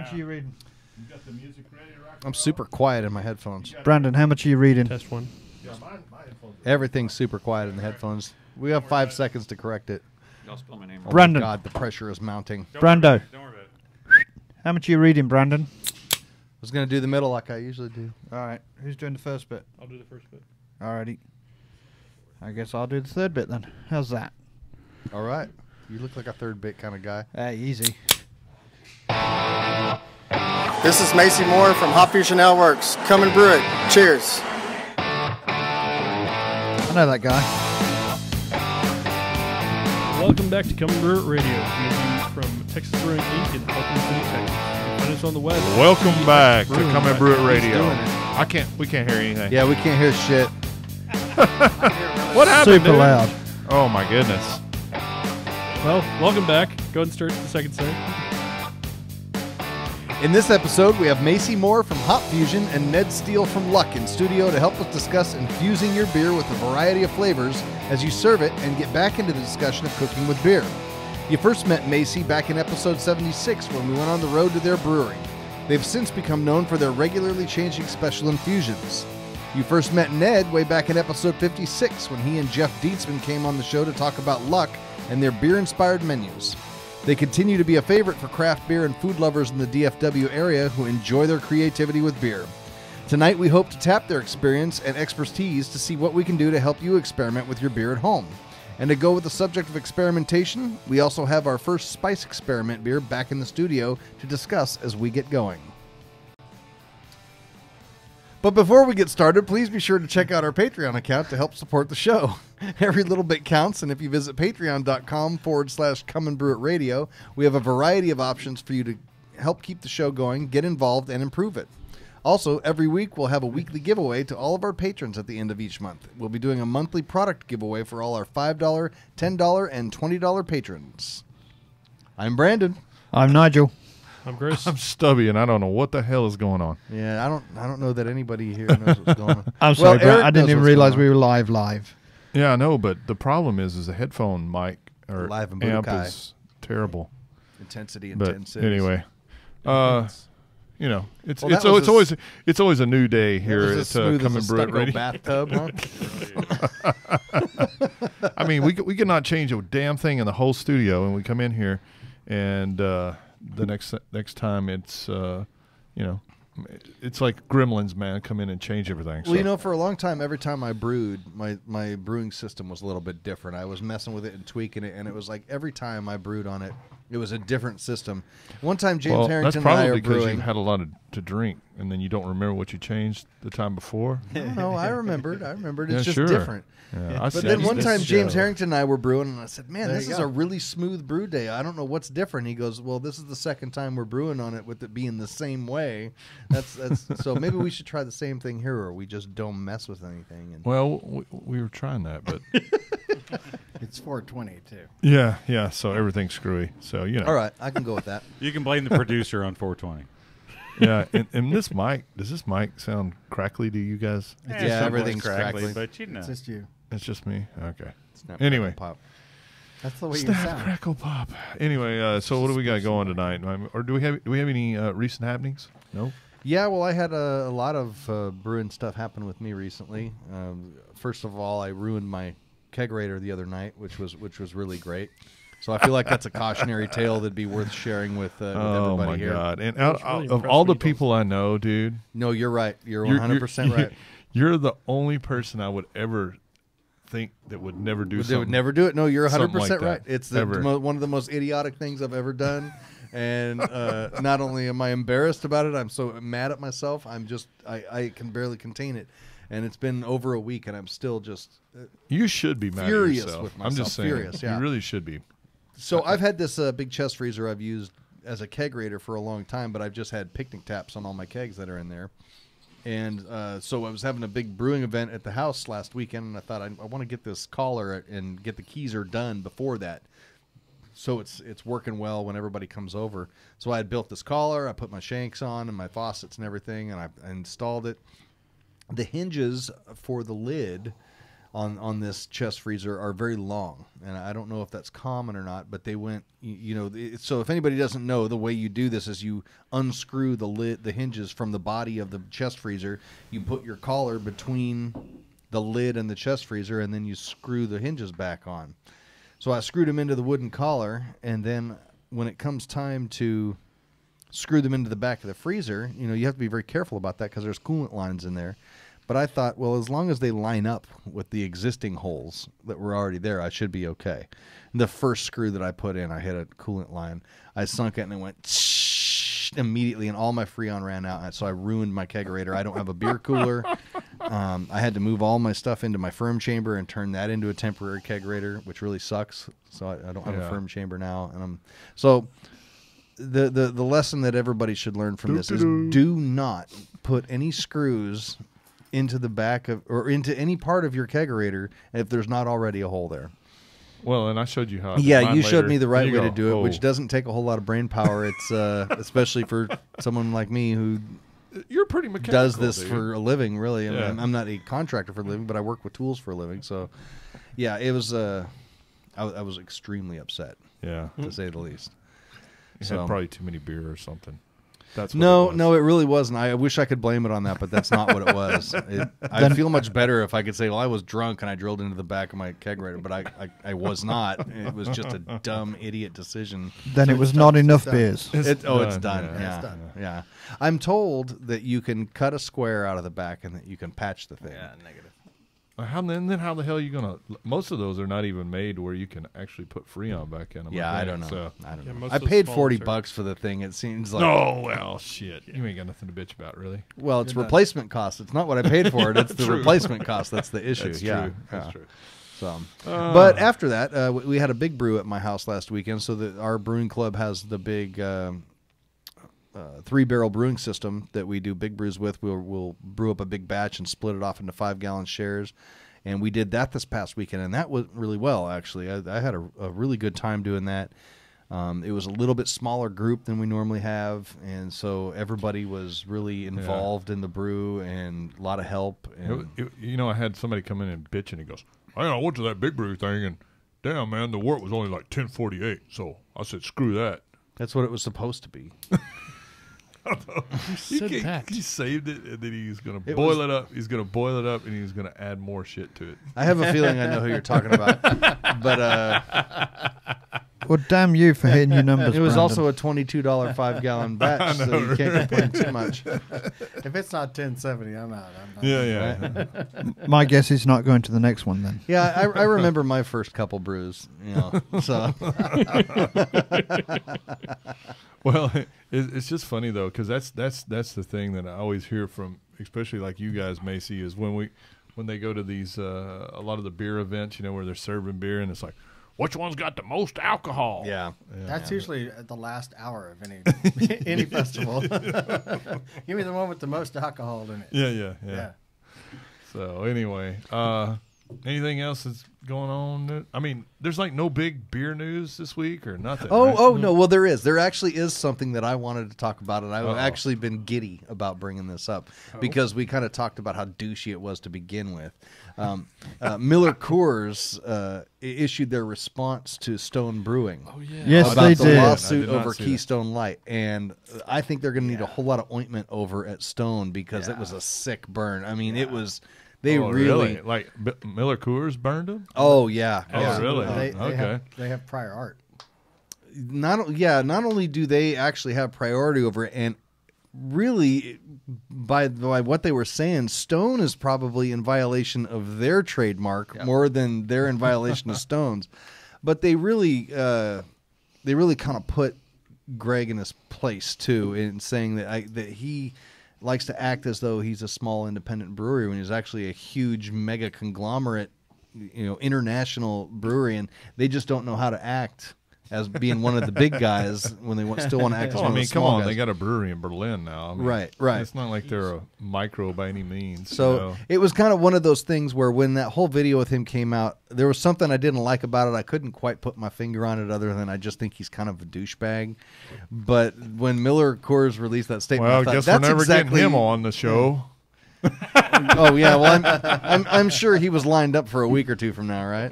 What are you reading? You got the music ready to rock and I'm roll? super quiet in my headphones. Brandon, how much are you reading? Test one. Yeah, my headphones are Everything's super quiet in the headphones. We have 5 seconds to correct it. Y'all spell my name Oh wrong. Brandon. my God, the pressure is mounting. Brando, Don't worry about it. how much are you reading, Brandon? I was going to do the middle like I usually do. All right. Who's doing the first bit? I'll do the first bit. Alrighty. I guess I'll do the third bit then. How's that? All right. You look like a third bit kind of guy. Hey, easy. This is Macy Moore from HopFusion Networks. Come and brew it. Cheers. I know that guy. Welcome back to Come and Brew It Radio, coming to you from Texas Brewing Inc. in Oklahoma City, Texas. You can find us on the web. Welcome back to Come and Brew It Radio. He's doing it. We can't hear anything. Yeah, we can't hear shit. What happened, Super dude? loud. Oh my goodness. Well, welcome back. Go ahead and start the second segment. In this episode, we have Macy Moore from HopFusion and Ned Steele from Luck in studio to help us discuss infusing your beer with a variety of flavors as you serve it and get back into the discussion of cooking with beer. You first met Macy back in episode 76 when we went on the road to their brewery. They've since become known for their regularly changing special infusions. You first met Ned way back in episode 56 when he and Jeff Dietzman came on the show to talk about Luck and their beer-inspired menus. They continue to be a favorite for craft beer and food lovers in the DFW area who enjoy their creativity with beer. Tonight, we hope to tap their experience and expertise to see what we can do to help you experiment with your beer at home. And to go with the subject of experimentation, we also have our first spice experiment beer back in the studio to discuss as we get going. But before we get started, please be sure to check out our Patreon account to help support the show. Every little bit counts, and if you visit patreon.com/Come and Brew It Radio, we have a variety of options for you to help keep the show going, get involved, and improve it. Also, every week we'll have a weekly giveaway to all of our patrons at the end of each month. We'll be doing a monthly product giveaway for all our $5, $10, and $20 patrons. I'm Brandon. I'm Nigel. I'm Chris. I'm Stubby, and I don't know what the hell is going on. Yeah, I don't know that anybody here knows what's going on. I'm sorry, Brandon. Eric I didn't knows even what's realize going we on. were live. Yeah, I know, but the problem is the headphone mic or Live in amp Budokai. is terrible. Intensity and But 10 cities. anyway, you know, it's Well, it's that was it's always a new day here It was at as smooth Come as and a Brew It stucco Radio. bathtub, huh? I mean, we cannot change a damn thing in the whole studio, and we come in here, and the next time it's you know, it's like gremlins, man, come in and change everything. Well, you know, for a long time, every time I brewed, my brewing system was a little bit different. I was messing with it and tweaking it, and it was like every time I brewed on it, it was a different system. One time, James well, Harrington that's and I probably are because brewing. you had a lot to drink, and then you don't remember what you changed the time before. No, I remembered. It's Yeah, just sure. different. Yeah, I But see. then one This time, James show. Harrington and I were brewing, and I said, "Man, There this you is go. a really smooth brew day. I don't know what's different." He goes, "Well, this is the second time we're brewing on it with it being the same way. That's so maybe we should try the same thing here, or we just don't mess with anything." And Well, we were trying that, but It's 420 too. yeah. So everything's screwy. So you know. all right, I can go with that. You can blame the producer on 420. Yeah, and this mic, does this mic sound crackly to you guys? Yeah, everything's crackly. But you know. It's just you. It's just me. Okay. Snap, Anyway. crackle, pop. That's the way you Snap, sound. crackle, pop. Anyway, so what do we got going tonight? Or do we have any recent happenings? No. Yeah, well, I had a lot of brewing stuff happen with me recently. First of all, I ruined my kegerator the other night, which was really great. So I feel like that's a cautionary tale that'd be worth sharing with Oh everybody my here. God! And I was out really of impressed all when the you told people I know, dude, No, you're right. You're 100% right. You're the only person I would ever think that would never do They something. would never do it. No, you're 100% something like that, right. It's ever. one of the most idiotic things I've ever done. And not only am I embarrassed about it, I'm so mad at myself. I can barely contain it. And it's been over a week, and I'm still just You should be mad Furious at yourself. with I'm just myself, saying. furious, yeah. You really should be. So I've had this big chest freezer I've used as a kegerator for a long time, but I've just had picnic taps on all my kegs that are in there. And so I was having a big brewing event at the house last weekend, and I thought I want to get this collar and get the keezer done before that. So it's working well when everybody comes over. So I had built this collar, I put my shanks on and my faucets and everything, and I installed it. The hinges for the lid on this chest freezer are very long, and I don't know if that's common or not, but they went, so if anybody doesn't know, the way you do this is you unscrew the hinges from the body of the chest freezer, you put your collar between the lid and the chest freezer, and then you screw the hinges back on. So I screwed them into the wooden collar, and then when it comes time to screw them into the back of the freezer, you have to be very careful about that because there's coolant lines in there. But I thought, well, as long as they line up with the existing holes that were already there, I should be okay. And the first screw that I put in, I hit a coolant line. I sunk it and it went immediately, and all my Freon ran out. So I ruined my kegerator. I don't have a beer cooler. I had to move all my stuff into my firm chamber and turn that into a temporary kegerator, which really sucks. So I don't have a firm chamber now. And so the lesson that everybody should learn from this is do not put any screws into the back of or into any part of your kegerator if there's not already a hole there. Well, and I showed you how. Yeah, you showed me the right way go. to do it, which doesn't take a whole lot of brain power. It's especially for someone like me who you're pretty mechanical, does this dude. for a living. Really, Yeah. I'm not a contractor for a living, but I work with tools for a living. So, yeah, it was. I was extremely upset. Yeah, to say the least. you So had probably too many beer or something. That's what No, it was. no, it really wasn't. I wish I could blame it on that, but that's not what it was. I'd feel much better if I could say, well, I was drunk and I drilled into the back of my kegerator, but I was not. It was just a dumb, idiot decision. Then it was not enough beers. It's done. Yeah. Yeah. Yeah. I'm told that you can cut a square out of the back and that you can patch the thing. Yeah, negative. Then how the hell are you gonna? Most of those are not even made where you can actually put Freon back in them. Yeah, I think, don't know. So. I don't Yeah, know. most I of the paid small ones $40 for the thing. It seems like No, well, shit. You ain't got nothing to bitch about, really. well, it's replacement cost. It's not what I paid for it. It's the True. replacement cost. That's the issue. That's yeah. true. That's Yeah. true. So, but after that, we had a big brew at my house last weekend. So that our brewing club has the big 3-barrel brewing system that we do big brews with. We'll brew up a big batch and split it off into 5-gallon shares. And we did that this past weekend, and that went really well, actually. I had a really good time doing that. It was a little bit smaller group than we normally have, and so everybody was really involved in the brew and a lot of help. And I had somebody come in and bitch, and he goes, I went to that big brew thing, and damn, man, the wort was only like 1048. So I said, screw that. that's what it was supposed to be. He saved it, and then he's going to boil it up. He's going to boil it up, and he's going to add more shit to it. I have a feeling I know who you're talking about. But Well, damn you for hitting your numbers. it was Brandon. also a $22 5-gallon batch, so you can't complain too much. If it's not 1070, I'm out. I'm not. Yeah. My guess is not going to the next one then. Yeah, I remember my first couple brews, so. Well, it's just funny though, because that's the thing that I always hear from, especially like you guys, Macy, is when they go to these a lot of the beer events, where they're serving beer, and it's like, which one's got the most alcohol? Yeah. That's usually at the last hour of any festival. Give me the one with the most alcohol in it. Yeah. So anyway, anything else that's going on? I mean, there's like no big beer news this week or nothing. right? No. Well, there is. There actually is something that I wanted to talk about, and I've actually been giddy about bringing this up because we kind of talked about how douchey it was to begin with. Miller Coors issued their response to Stone Brewing. Oh yeah. Yes, About they the did. lawsuit I did not over see Keystone Light, and I think they're going to need a whole lot of ointment over at Stone because it was a sick burn. I mean, it was. They really like Miller Coors burned them. Oh yeah. Oh, yeah. really? They have prior art. Not only do they actually have priority over it, and really by what they were saying, Stone is probably in violation of their trademark more than they're in violation of Stone's. But they really kind of put Greg in his place too, in saying that he likes to act as though he's a small independent brewery when he's actually a huge mega conglomerate, international brewery, and they just don't know how to act as being one of the big guys when they still want to act as Oh, one I mean, of the come small on, guys. they got a brewery in Berlin now. I mean, Right. It's not like they're a micro by any means. So it was kind of one of those things where when that whole video with him came out, there was something I didn't like about it. I couldn't quite put my finger on it other than I just think he's kind of a douchebag. But when Miller Coors released that statement, well, I thought, I guess we're that's never exactly getting him on the show. Oh yeah, well I'm sure he was lined up for a week or two from now, right?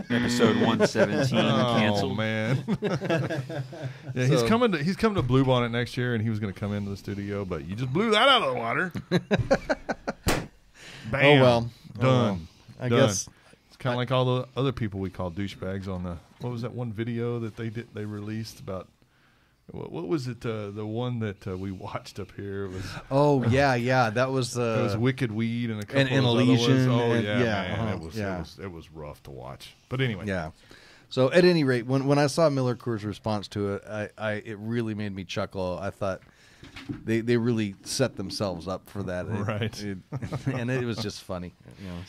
Episode 117 Oh canceled. man. Yeah, he's So- coming to Blue Bonnet next year, and he was going to come into the studio, but you just blew that out of the water. Bam. Oh well. Done. I Done. guess It's kind of like all the other people we call douchebags on the. What was that one video that they released about? What was it? The one that we watched up here it was. Oh yeah, that was It was Wicked Weed and a couple and of those other Elysian ones. Oh and- yeah, yeah, man, uh-huh, it was rough to watch. But anyway, Yeah. So at any rate, when I saw Miller Coors' response to it, it really made me chuckle. I thought they really set themselves up for that, Right. and it was just funny,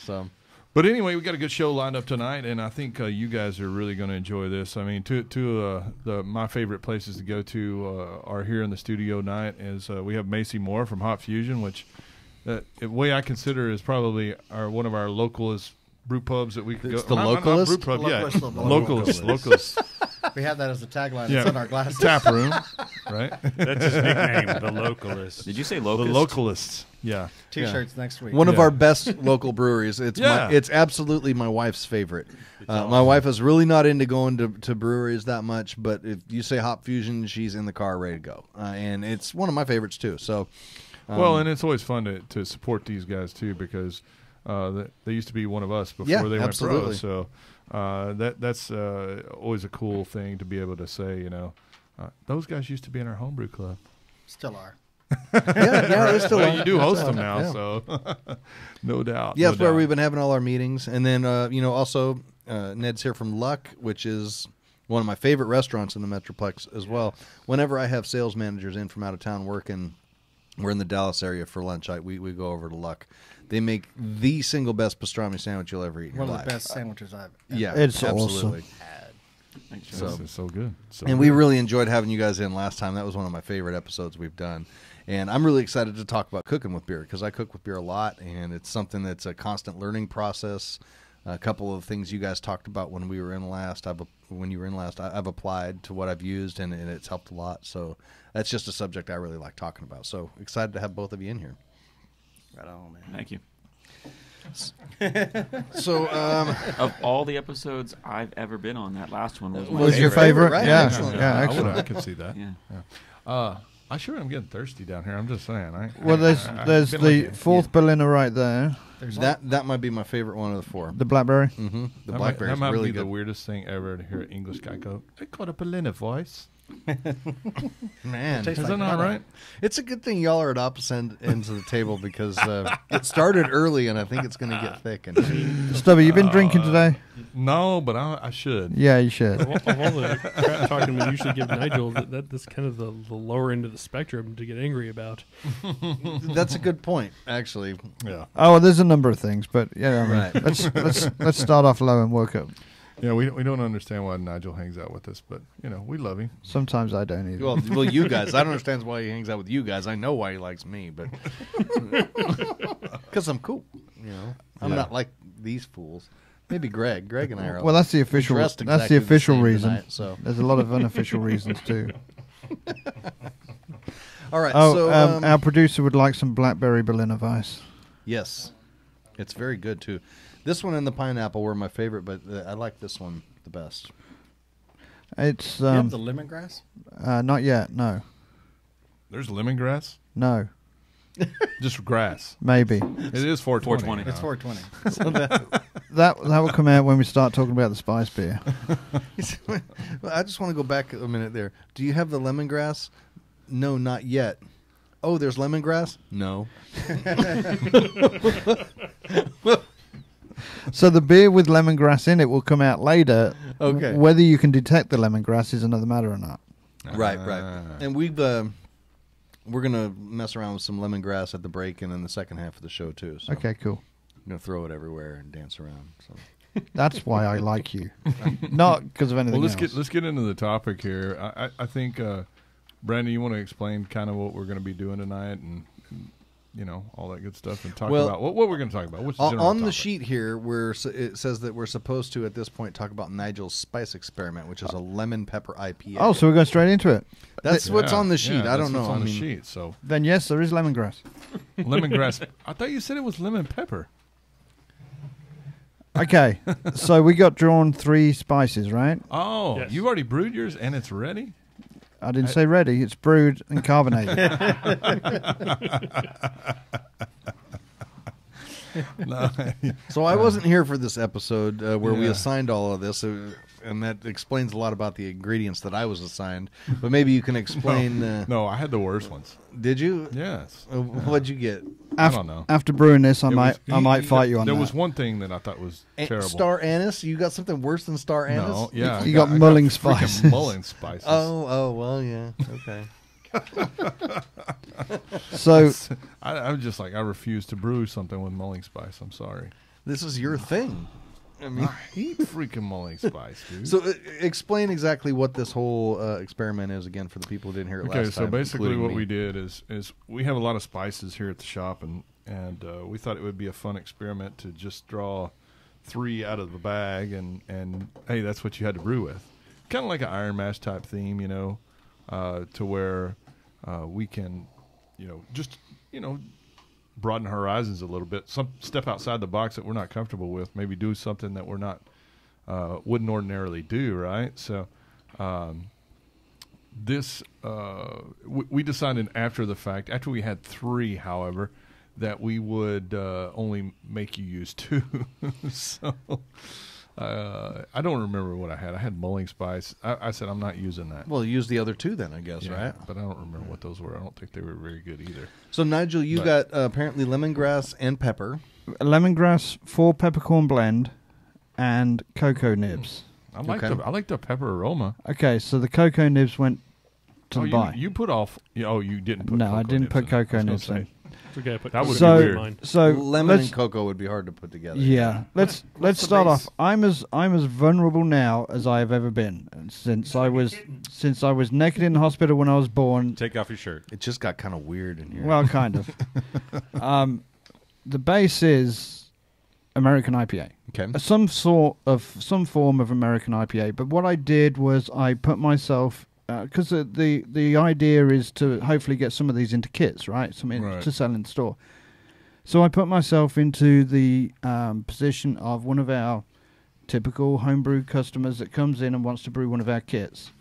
So But anyway, we got a good show lined up tonight, and I think you guys are really going to enjoy this. I mean, two of my favorite places to go to are here in the studio tonight. Is we have Macy Moore from HopFusion, which the way I consider is probably one of our localist brew pubs that we could It's go. the Not localist? brew pub, yeah, Localist of the localist. We have that as the tagline. Yeah, It's in our glasses. tap room, right? That's his nickname, the localist. Did you say The locust? localists, yeah. T-shirts next week. one of Yeah. our best local breweries. It's Yeah. it's absolutely my wife's favorite. My wife is really not into going to breweries that much, but if you say HopFusion, she's in the car ready to go, and it's one of my favorites too. So, Well, and it's always fun to support these guys too, because they used to be one of us before Yeah, they absolutely. went pro. So that's always a cool thing to be able to say. Those guys used to be in our homebrew club. Still are. yeah, it's still Well, on. you do host Still them on, now, yeah. so no doubt. Yeah, no that's where doubt. we've been having all our meetings. And then, also Ned's here from Luck, which is one of my favorite restaurants in the Metroplex as well. Whenever I have sales managers in from out of town working, we're in the Dallas area for lunch, we go over to Luck. They make the single best pastrami sandwich you'll ever eat in your One of life. the best sandwiches I've ever Yeah, It's absolutely. Thanks, So- Joe. This is so good. So And we really enjoyed having you guys in last time. That was one of my favorite episodes we've done. And I'm really excited to talk about cooking with beer because I cook with beer a lot, and it's something that's a constant learning process. A couple of things you guys talked about when we were in last. When you were in last, I've applied to what I've used, and it's helped a lot. So that's just a subject I really like talking about. So excited to have both of you in here. Right on, man. Thank you. So Of all the episodes I've ever been on, that last one was my Was your favorite, favorite? right? Yeah, Excellent. yeah, I excellent. can see that. Yeah. I sure am getting thirsty down here. I'm just saying. Well, there's been the like- fourth Berliner right there, that might be my favorite one of the four. the blackberry. Mm-hmm. The That blackberry might, is that might really be good. the weirdest thing ever to hear an English guy go, "I got a Berliner voice." Man, Tastes Is like that not butter. right? it's a good thing y'all are at opposite ends of the table because it started early, and I think it's going to get thick. And Stubby, you been drinking today? No, but I should. Yeah, you should. Of all the crap talking we usually give Nigel, that's kind of the lower end of the spectrum to get angry about. that's a good point, actually. Yeah. Oh, well, there's a number of things, but yeah, I mean, Right. let's start off low and work up. Yeah, we don't understand why Nigel hangs out with us, but we love him. Sometimes I don't either. Well, you guys. I don't understand why he hangs out with you guys. I know why he likes me, but because I'm cool. I'm Yeah. not like these fools. Maybe Greg. Greg and I are. Well, that's the official. dressed That's exactly the official same reason. tonight, so There's a lot of unofficial reasons too. all right. Oh, so our producer would like some blackberry Berliner Weiss. yes, it's very good too. This one and the pineapple were my favorite, but I like this one the best. It's You have the lemongrass? not yet. No, There's lemongrass, no, just grass. maybe It is 420. 420. It's 420. So that, that will come out when we start talking about the spice beer. well, I just want to go back a minute there. Do you have the lemongrass? No, not yet. Oh, there's lemongrass? No. So the beer with lemongrass in it will come out later. Okay. Whether you can detect the lemongrass is another matter or not. Right. And we're gonna mess around with some lemongrass at the break and in the second half of the show too. So Okay, cool. I'm gonna throw it everywhere and dance around. So That's why I like you, not because of anything Well, else. let's get into the topic here. I think Brandon, you want to explain kind of what we're going to be doing tonight and all that good stuff, and talk Well, about what we're going to talk about. What's the On general the topic? sheet here, it says that we're supposed to, at this point, talk about Nigel's spice experiment, which is a lemon pepper IPA. Oh, so we're going straight into it. That's what's on the sheet. Yeah, I don't that's know. what's on I the mean, sheet. So Then yes, there is lemongrass. lemongrass. I thought you said it was lemon pepper. Okay, so we got drawn 3 spices, right? Oh, Yes. you already brewed yours and it's ready? I didn't say ready. It's brewed and carbonated. No. So I wasn't here for this episode where we Yeah. assigned all of this, and that explains a lot about the ingredients that I was assigned. But maybe you can explain. No, I had the worst ones. Did you? Yes. What'd you get? I don't know. After brewing this, I It might was- fight you on There that. was one thing that I thought was terrible. Star anise? You got something worse than star anise? No, yeah. You got mulling freaking spices. mulling spices. Oh, well, yeah. Okay. So I'm just like, I refuse to brew something with mulling spice. I'm sorry. This is your thing. I mean, I hate freaking mulling spice, dude. so explain exactly what this whole experiment is again for the people who didn't hear it last time. Okay, so basically including what me. we did is we have a lot of spices here at the shop, and we thought it would be a fun experiment to just draw 3 out of the bag, and hey, that's what you had to brew with. Kind of like an Iron Mash type theme, to where we can, just, broaden horizons a little bit. Some step outside the box that we're not comfortable with. Maybe do something that we're not wouldn't ordinarily do. Right. So this we decided after the fact. After we had 3, however, that we would only make you use 2. So. I don't remember what I had. I had mulling spice. I said I'm not using that. Well, use the other 2 then, I guess, Yeah, right? but I don't remember what those were. I don't think they were very good either. So, Nigel, you But- got apparently lemongrass and pepper. lemongrass, 4 peppercorn blend, and cocoa nibs. I like Okay. I like the pepper aroma. Okay, so the cocoa nibs went to the buy. You put off. Oh, you didn't put. No, I cocoa didn't nibs put in. cocoa I was gonna nibs say. in. It's okay. I put That would be So, weird. mine. so Lemon let's and cocoa would be hard to put together. yeah, let's the start base? off. I'm as vulnerable now as I have ever been, and since I was naked in the hospital when I was born. Take off your shirt. It just got kind of weird in here. Well, kind of. The base is American IPA. okay. Some form of American IPA. But what I did was I put myself, because the idea is to hopefully get some of these into kits, right? Right. To sell in the store. So I put myself into the position of one of our typical homebrew customers that comes in and wants to brew one of our kits.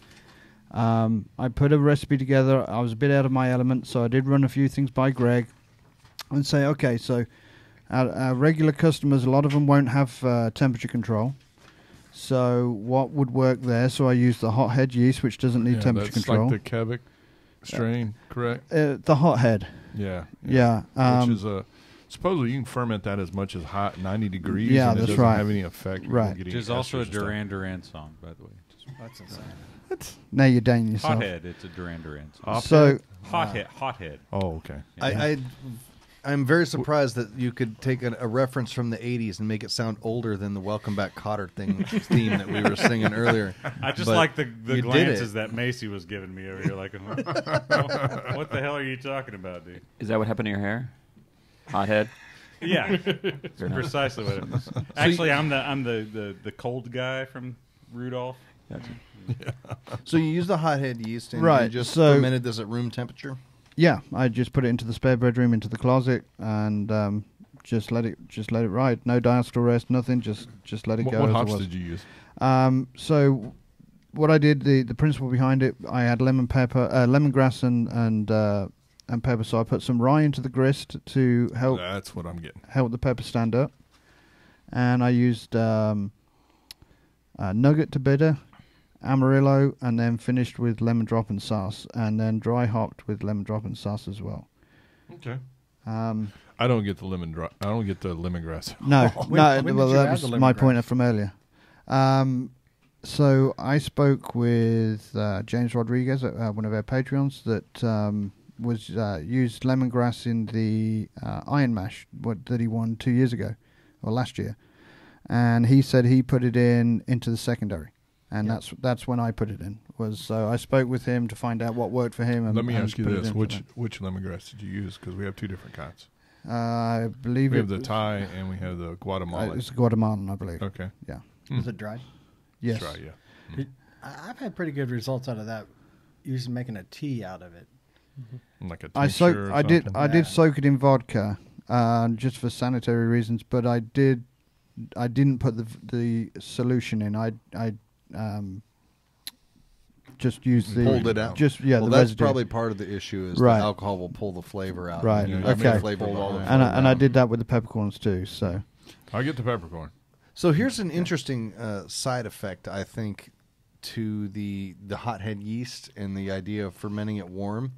I put a recipe together. I was a bit out of my element, so I did run a few things by Greg and say, okay, so our regular customers, a lot of them won't have temperature control. So what would work there? So I used the hothead yeast, which doesn't need temperature that's control. like the Quebec strain, correct? The hothead. Yeah. Yeah. Which is supposedly you can ferment that as much as hot 90 degrees. Yeah, and it that's doesn't right. have any effect. You're Right. getting Which is also a esters and stuff. Duran Duran song, by the way. That's insane. Now you're dating yourself. Hothead. It's a Duran Duran song. So Hothead. Oh, okay. I'm very surprised that you could take a reference from the 80s and make it sound older than the Welcome Back Cotter theme that we were singing earlier. I just But like the you did glances it. that Macy was giving me over here. Like, what the hell are you talking about, dude? Is that what happened to your hair? Hothead? Yeah, Fair enough. precisely what it was. Actually, I'm the cold guy from Rudolph. Gotcha. So you use the hothead yeast and you Right, just so- fermented this at room temperature? yeah, I just put it into the spare bedroom, into the closet, and just let it ride. No diacetyl rest, nothing. Just let it What go. as it hops was. did you use? So what I did, the principle behind it, I had lemongrass and pepper. So I put some rye into the grist to help That's what I'm getting. the pepper stand up, and I used nugget to bitter, Amarillo, and then finished with lemon drop and sauce, and then dry hopped with lemon drop and sauce as well. Okay. Um, I don't get the lemon drop. I don't get the lemongrass. no, When did well you that add was the my lemongrass? point from earlier. So I spoke with James Rodriguez, one of our Patreons, that was used lemongrass in the Iron Mash that he won 2 years ago, or last year, and he said he put it into the secondary. And that's when I put it in. So I spoke with him to find out what worked for him. And, Let me and ask you put it this: in for which them. lemongrass did you use? Because we have two different kinds. I believe We it have the was- Thai and we have the Guatemalan. it's Guatemalan, I believe. Okay. Yeah. Was it dry? Yes. That's right. Yeah. I've had pretty good results out of that, using making a tea out of it. Like a I tincture or I did something? I did soak it in vodka, just for sanitary reasons. But I didn't put the solution in. I just used the Pulled it out. Just the Well, that's residue. probably part of the issue is Right. the alcohol will pull the flavor out. Right, You okay. get the flavor Pulled all the behind it. and I did that with the peppercorns too. So I'll get the peppercorn. So here's an interesting side effect, I think, to the hothead yeast and the idea of fermenting it warm,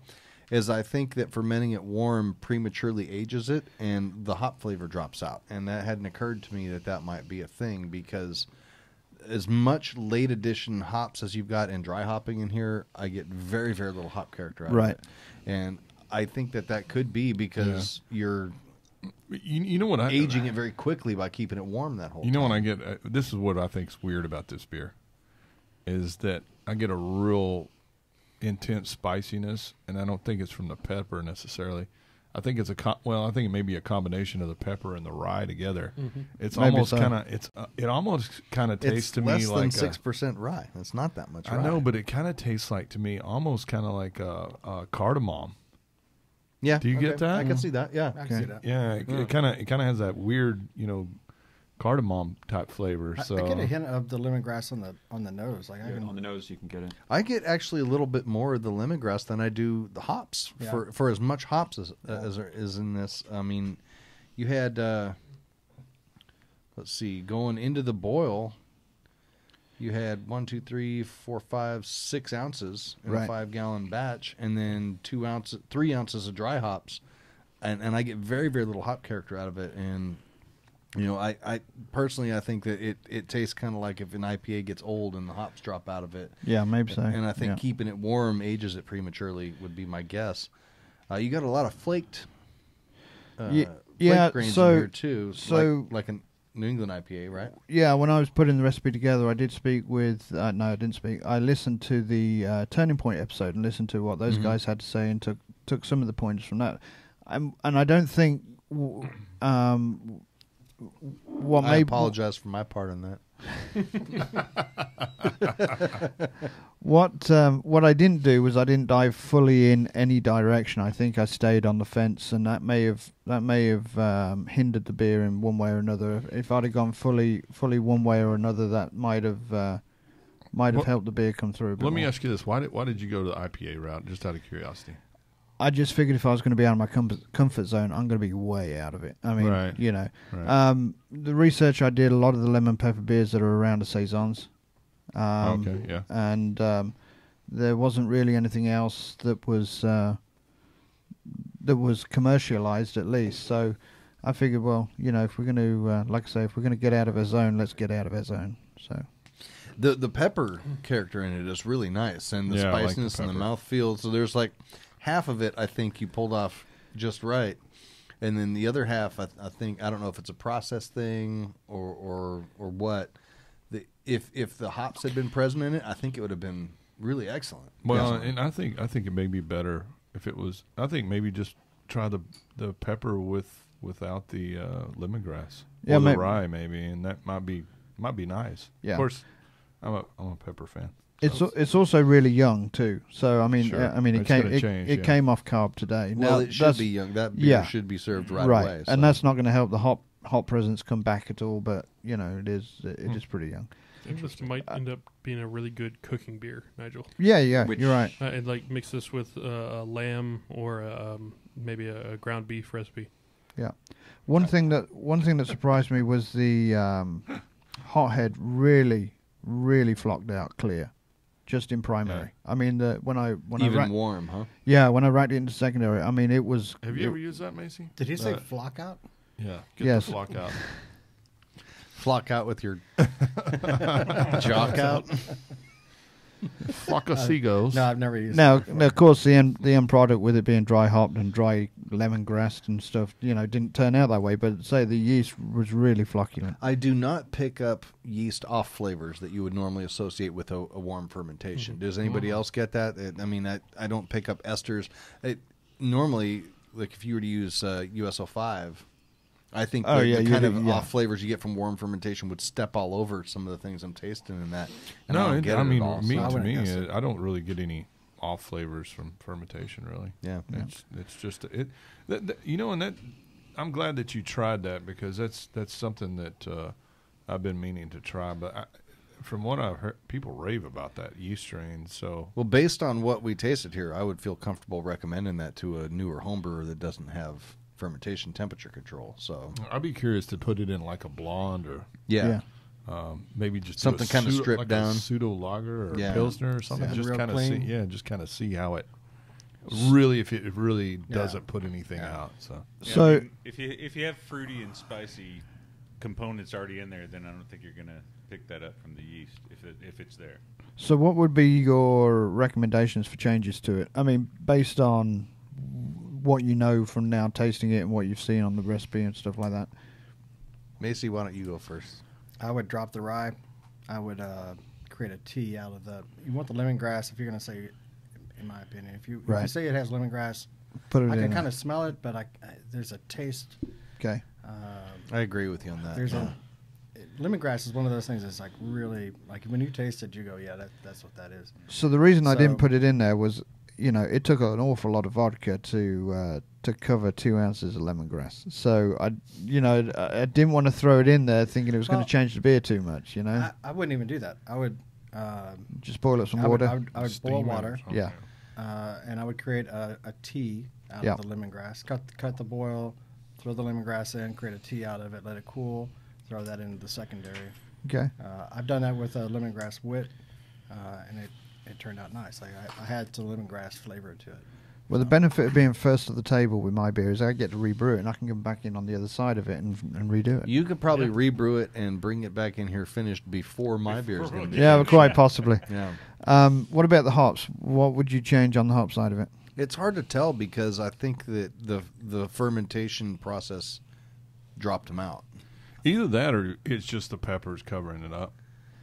is I think that fermenting it warm prematurely ages it and the hop flavor drops out. And that hadn't occurred to me that might be a thing, because as much late addition hops as you've got in dry hopping in here, I get very, very little hop character out Right. of it. And I think that could be because you're You know what? aging it very quickly by keeping it warm that whole You know time. when I get this is what I think's weird about this beer, is that I get a real intense spiciness, and I don't think it's from the pepper necessarily. I think it's I think it may be a combination of the pepper and the rye together. It's Maybe almost so. kind of it almost kind of tastes It's to less me than like 6% rye. That's not that much rye. I know, but it kind of tastes like to me almost kind of like a cardamom. Yeah. Do you get that? I can see that. Yeah. I can see that. Yeah, it kind of has that weird cardamom type flavor. I So get a hint of the lemongrass on the nose. Like I Yeah, can, on the nose, you can get it. I get actually a little bit more of the lemongrass than I do the hops Yeah. for as much hops as there is in this. I mean, you had let's see, going into the boil, you had 6 ounces in a Right. 5-gallon batch, and then 3 ounces of dry hops, and I get very, very little hop character out of it. And I personally, I think that it tastes kind of like if an IPA gets old and the hops drop out of it. yeah, maybe so. And I think yeah. keeping it warm ages it prematurely would be my guess. You got a lot of flaked, yeah, flake grains so- in here too. so- like a New England IPA, right? Yeah, when I was putting the recipe together, I did speak with. No, I didn't speak. I listened to the Turning Point episode and listened to what those guys had to say, and took some of the pointers from that. And I don't think what I may apologize for my part on that. what I didn't do was I didn't dive fully in any direction. I think I stayed on the fence, and that may have hindered the beer in one way or another. If I'd have gone fully one way or another, that might have Well, helped the beer come through a bit let me more. ask you this: why did you go to the IPA route? Just out of curiosity. I just figured if I was going to be out of my comfort zone, I'm going to be way out of it. I mean, Right. Right. The research I did, a lot of the lemon pepper beers that are around are saisons. Okay, yeah. And there wasn't really anything else that was commercialized, at least. So I figured, well, if we're going to, like I say, if we're going to get out of our zone, let's get out of our zone. So The pepper character in it is really nice, and the Yeah, I like the spiciness and the pepper. mouthfeel. So there's like half of it I think you pulled off just right, and then the other half I think, I don't know if it's a process thing or what. If the hops had been present in it, I think it would have been really excellent. Well, Excellent. and I think it may be better if it was. I think maybe just try the pepper without the lemongrass Yeah, or the maybe. rye maybe, and that might be nice. Yeah. Of course, I'm a pepper fan. it's also really young too. So I mean, Sure. it It's came gonna change, it yeah. came off carb today. Well, Now, it should that's- be young. That beer yeah. should be served right away. and so. that's not going to help the hop presence come back at all. But it is pretty young. I think this might end up being a really good cooking beer, Nigel. Yeah, Which- you're right. And like mix this with a lamb or maybe a ground beef recipe. Yeah, one thing that surprised me was the hothead really flocked out clear, just in primary. I mean, when I even warm, huh? when I racked it into secondary, I mean it was. Have you ever used that, Macy? Did he say flock out? Yeah. Get Yes. the flock out. Flock out with your jock out. Flock of seagulls. No, I've never used Now, it before. of course, the end product with it being dry hopped and dry lemongrass and stuff, didn't turn out that way. But say the yeast was really flocculent. I do not pick up yeast off flavors that you would normally associate with a warm fermentation. Mm-hmm. Does anybody else get that? I don't pick up esters. Normally, like if you were to use USO5, I think the kind of off flavors you get from warm fermentation would step all over some of the things I'm tasting in that. And I don't get it at all, so. I don't really get any off flavors from fermentation, really. Yeah. It's just and that I'm glad that you tried that, because that's something that I've been meaning to try. But from what I've heard, people rave about that yeast strain. So, well, based on what we tasted here, I would feel comfortable recommending that to a newer home brewer that doesn't have fermentation temperature control. So I'd be curious to put it in like a blonde or maybe just something kind of stripped down, a pseudo lager or Yeah. pilsner or something. Something Just real kind of clean. see, just kind of see how it really, if it really doesn't put anything out. So Yeah, So- I mean, if you have fruity and spicy components already in there, then I don't think you're gonna pick that up from the yeast if it's there. So what would be your recommendations for changes to it? I mean, based on what you know from now tasting it and what you've seen on the recipe and stuff like that. Macy, why don't you go first? I would drop the rye. I would create a tea out of the. You want the lemongrass if you're going to say, in my opinion, if you say it has lemongrass, Put it I in. can kind of smell it, but there's a taste. Okay. I agree with you on that. Lemongrass is one of those things that's like really like when you taste it, you go, yeah, that's what that is. So the reason I didn't So- put it in there was, it took an awful lot of vodka to cover 2 ounces of lemongrass. So I didn't want to throw it in there thinking it was going Well, to change the beer too much. I wouldn't even do that. I would Just boil up some I would, water. I would steam boil it or water, something. Yeah. and I would create a tea out Yeah. of the lemongrass. Cut the boil, throw the lemongrass in, create a tea out of it, let it cool, throw that into the secondary. Okay. I've done that with a lemongrass wit, and it turned out nice. Like I had some lemongrass flavor to it. Well, the benefit of being first at the table with my beer is I get to rebrew it and I can come back in on the other side of it and redo it. You could probably rebrew it and bring it back in here finished before my beer is going to be. Yeah, quite possibly. Yeah. What about the hops? What would you change on the hop side of it? It's hard to tell because I think that the fermentation process dropped them out. either that or it's just the peppers covering it up.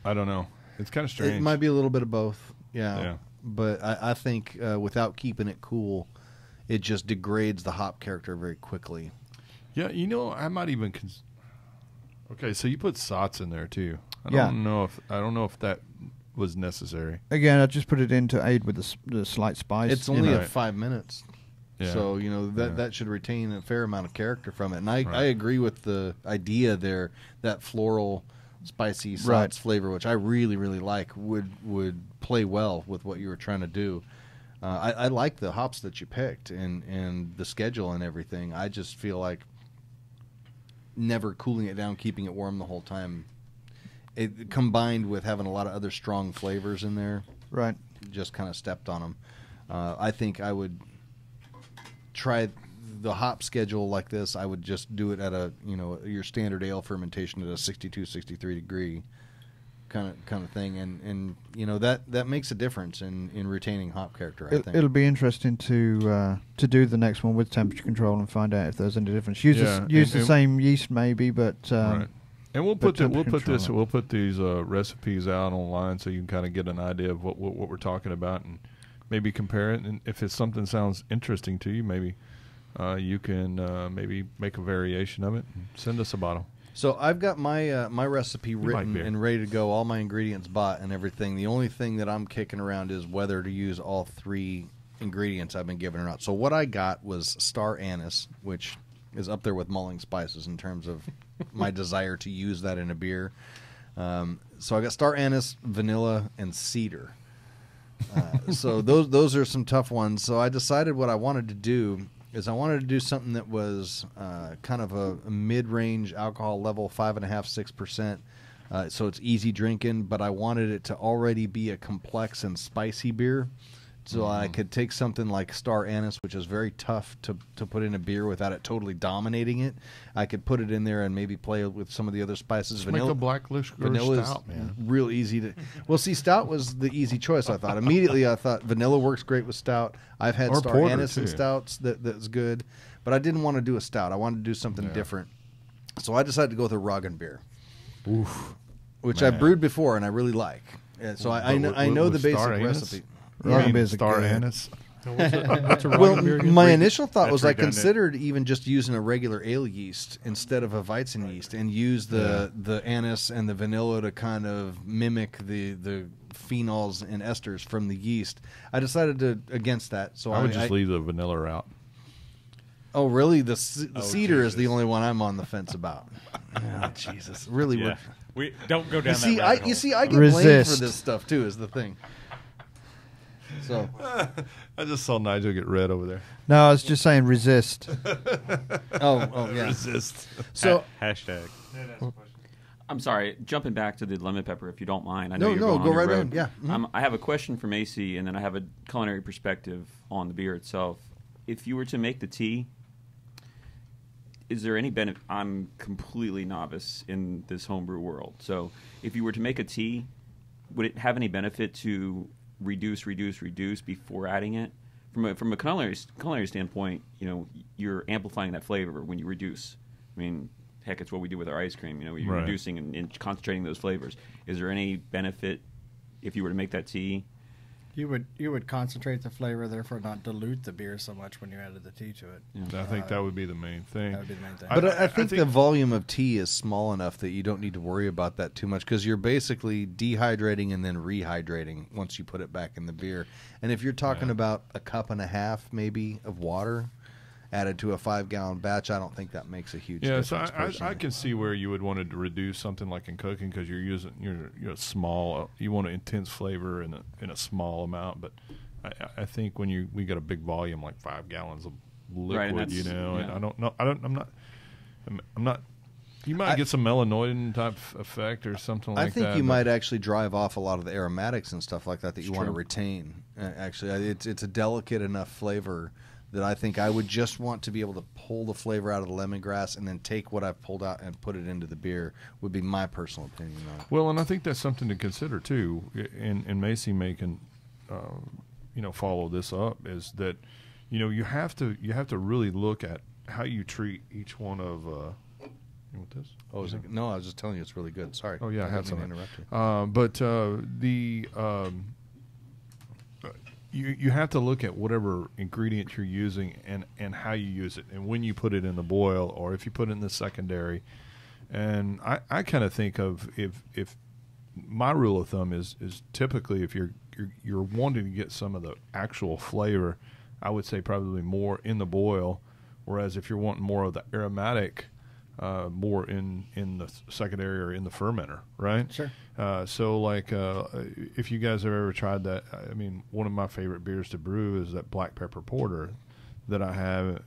I don't know. It's kind of strange. It might be a little bit of both. Yeah. Yeah. But I think without keeping it cool, it just degrades the hop character very quickly. Yeah, I might even. Okay, so you put sots in there too. I Yeah. don't know if that was necessary. Again, I just put it in to aid with the slight spice. It's only Right. 5 minutes. Yeah. So, Yeah. that should retain a fair amount of character from it. And I Right. agree with the idea there, that floral, spicy sots Right. flavor, which I really, really like, would play well with what you were trying to do. I like the hops that you picked and the schedule and everything. I just feel like never cooling it down, keeping it warm the whole time, it combined with having a lot of other strong flavors in there, right. just kind of stepped on them. I think I would try the hop schedule like this. I would just do it at your standard ale fermentation at a 62, 63 degree kind of thing, and that makes a difference in retaining hop character. I think It'll be interesting to do the next one with temperature control and find out if there's any difference. Use the same yeast maybe, but Right. And we'll but put these recipes out online so you can kind of get an idea of what we're talking about and maybe compare it. And if it's something sounds interesting to you, maybe you can maybe make a variation of it and send us a bottle. So I've got my my recipe like written beer. and ready to go, all my ingredients bought and everything. The only thing that I'm kicking around is whether to use all three ingredients I've been given or not. So what I got was star anise, which is up there with mulling spices in terms of my desire to use that in a beer. So I got star anise, vanilla, and cedar. So those are some tough ones. So I decided what I wanted to do is I wanted to do something that was kind of a mid-range alcohol level, 5.5%, 6%. So it's easy drinking, but I wanted it to already be a complex and spicy beer. So I could take something like Star Anise, which is very tough to put in a beer without it totally dominating it. I could put it in there and maybe play with some of the other spices. Just make a black vanilla stout, is man. real easy to. Well, see, stout was the easy choice. I thought immediately. I thought vanilla works great with stout. I've had Or Star porter, Anise and too. stouts that's good, but I didn't want to do a stout. I wanted to do something different. So I decided to go with a Roggen beer, which I Man. brewed before and I really like. So I know the basic Star Anise? recipe. Roggen You beers are mean Star good. Anise? What's a Well, Roggen beer again? my initial thought That's was I redundant. considered even just using a regular ale yeast instead of a Weizen yeast and use the anise and the vanilla to kind of mimic the phenols and esters from the yeast. I decided against that. So I would just leave the vanilla out. Oh, really? The cedar is the Jesus. only one I'm on the fence about. Oh, Jesus, really? Yeah. We don't go down You see, that rabbit hole. I get blamed for Resist. this stuff too. Is the thing. So I just saw Nigel get red over there. No, I was just saying resist. oh yeah. Resist. So Hashtag. I'm sorry, jumping back to the lemon pepper, if you don't mind. I No, know you're no, going go on your right road. ahead, yeah. Mhm. I have a question for Macy, and then I have a culinary perspective on the beer itself. If you were to make the tea, is there any benefit? I'm completely novice in this homebrew world. So if you were to make a tea, would it have any benefit to reduce before adding it? From a culinary standpoint, you're amplifying that flavor when you reduce. I mean, heck, it's what we do with our ice cream. You're Right. reducing and concentrating those flavors. Is there any benefit if you were to make that tea? You would concentrate the flavor, therefore not dilute the beer so much when you added the tea to it. I think that would be the main thing. That would be the main thing. But I think the volume of tea is small enough that you don't need to worry about that too much because you're basically dehydrating and then rehydrating once you put it back in the beer. And if you're talking about a cup and a half maybe of water added to a 5-gallon batch, I don't think that makes a huge Yeah, difference. so I personally. can see where you would want to reduce something like in cooking because you're small. You want an intense flavor in a small amount, but I think when we got a big volume like 5 gallons of Right, and liquid, that's- and yeah. I don't know. I'm not. You might get some melanoidin type effect or something like that. I think you but- might actually drive off a lot of the aromatics and stuff like that you want to true. retain. Actually, it's a delicate enough flavor that I think I would just want to be able to pull the flavor out of the lemongrass and then take what I've pulled out and put it into the beer would be my personal opinion on it. Well, and I think that's something to consider too. And Macy can, follow this up is that, you have to really look at how you treat each one of. You want this? Oh, is it? No, I was just telling you it's really good. Sorry. Oh yeah, I had didn't some. mean to interrupt you. You have to look at whatever ingredient you're using and how you use it and when you put it in the boil or if you put it in the secondary. And I kind of think of if my rule of thumb is typically if you're wanting to get some of the actual flavor, I would say probably more in the boil, whereas if you're wanting more of the aromatic, more in the secondary or in the fermenter, right? Sure. So like if you guys have ever tried that, I mean, one of my favorite beers to brew is that black pepper porter that I have,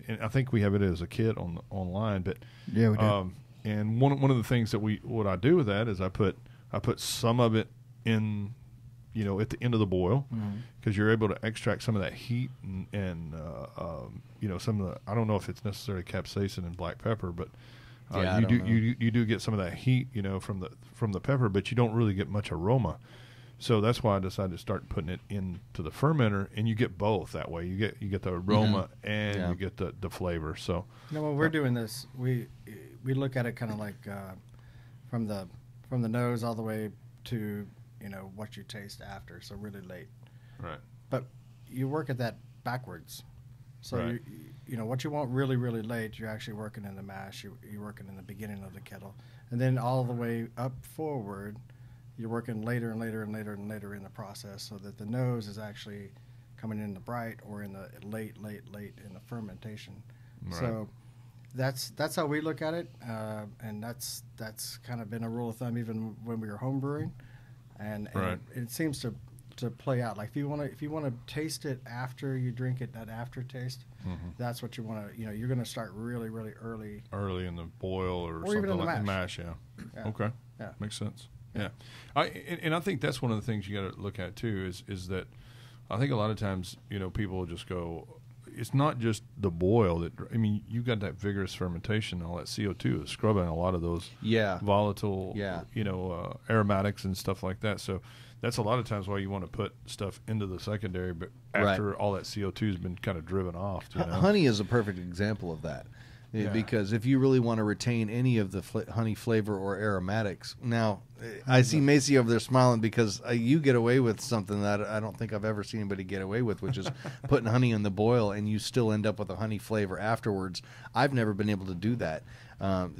and I think we have it as a kit online. But Yeah, we do. and one of the things that what I do with that is I put some of it in, at the end of the boil because you're able to extract some of that heat and some of the, I don't know if it's necessarily capsaicin and black pepper, but Yeah, I you don't do know. you do get some of that heat, from the pepper, but you don't really get much aroma. So that's why I decided to start putting it into the fermenter, and you get both that way. You get the aroma and Yeah. you get the flavor. So When we're doing this, we look at it kind of like from the nose all the way to what you taste after. So really late, right, but you work at that backwards. So Right. what you want really really late, you're actually working in the mash. You're working in the beginning of the kettle, and then all the way up forward, you're working later and later and later and later in the process, so that the nose is actually coming in the bright or in the late in the fermentation. Right. So that's how we look at it, and that's kind of been a rule of thumb even when we were home brewing, and Right. it seems to play out. Like if you want to taste it after you drink it, that aftertaste, that's what you want to. You're going to start really really early. early in the boil or Or something even in the like mash. Yeah. Yeah. Okay. Yeah. Makes sense. Yeah. And I think that's one of the things you got to look at too is that I think a lot of times, people will just go, it's not just the boil you got that vigorous fermentation, all that CO2 is scrubbing a lot of those volatile, aromatics and stuff like that. So that's a lot of times why you want to put stuff into the secondary, but after all that CO2 has been kind of driven off. Honey is a perfect example of that. Because if you really want to retain any of the honey flavor or aromatics, now I see Macy over there smiling because you get away with something that I don't think I've ever seen anybody get away with, which is putting honey in the boil and you still end up with a honey flavor afterwards. I've never been able to do that.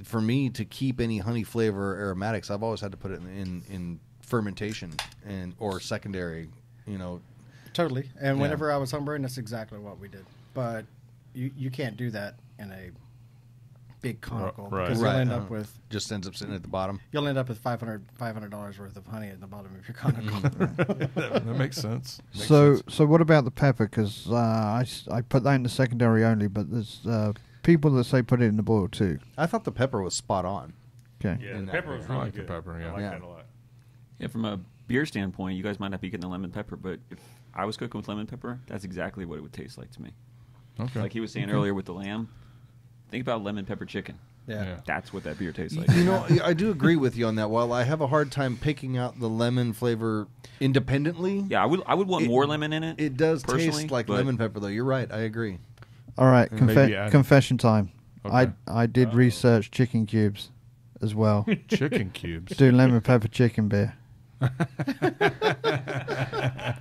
For me to keep any honey flavor or aromatics, I've always had to put it in fermentation or secondary. Totally. And whenever I was homebrewing, that's exactly what we did. But you can't do that in a big conical because you'll end up with just ends up sitting at the bottom. You'll end up with $500 worth of honey at the bottom of your conical. That makes sense. So what about the pepper? Because I put that in the secondary only, but there's people that say put it in the boil too. I thought the pepper was spot on. Okay. Yeah, the pepper was really good. The pepper, I like that a lot. Yeah, from a beer standpoint, you guys might not be getting the lemon pepper, but if I was cooking with lemon pepper, that's exactly what it would taste like to me. Okay. Like he was saying earlier with the lamb. Think about lemon pepper chicken. Yeah. That's what that beer tastes like. I do agree with you on that. While I have a hard time picking out the lemon flavor independently. Yeah, I would want more lemon in it. It does taste like lemon pepper, though. You're right. I agree. All right, confession time. Okay. I did research chicken cubes as well. Chicken cubes. Do lemon pepper chicken beer.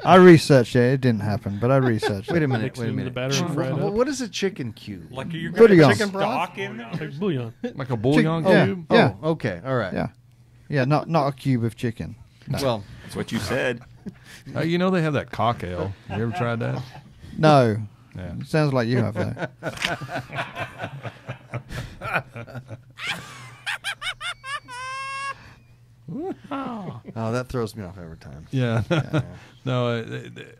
I researched it. It didn't happen, but I researched it. Wait a minute. Mix it in the batter and fry it up. What is a chicken cube? Like you're Bouillon. going to Chicken broth? stock in there? Like bouillon. Like a bouillon Yeah. cube? Yeah. Oh, okay. All right. Yeah, not a cube of chicken. No. Well, That's what you said. They have that cock ale. You ever tried that? No. Yeah. It sounds like you have though. oh, that throws me off every time. Yeah. No,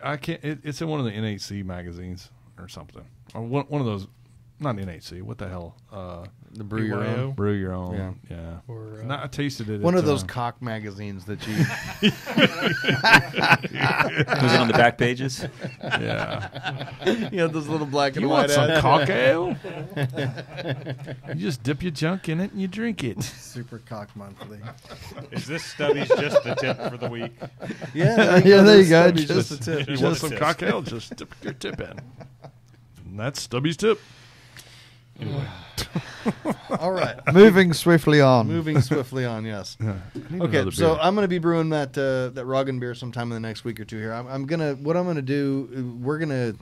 I can't. It's in one of the NHC magazines or something. Or one of those. Not NHC. What the hell? The Brew Your Own. Brew Your Own. Yeah. Or, I tasted it. One of those cock magazines that you. Was it on the back pages? Yeah. Those little black and You white want some ads. cock ale? You just dip your junk in it and you drink it. Super Cock Monthly. Is this Stubby's just the tip for the week? Yeah, Yeah, there you go. Just a tip. You want some cock ale? Just dip your tip in. And that's Stubby's tip. Anyway. All right. Moving swiftly on. Moving swiftly on, yes. Okay, so I'm going to be brewing that Roggen beer sometime in the next week or two here. What I'm gonna do, we're gonna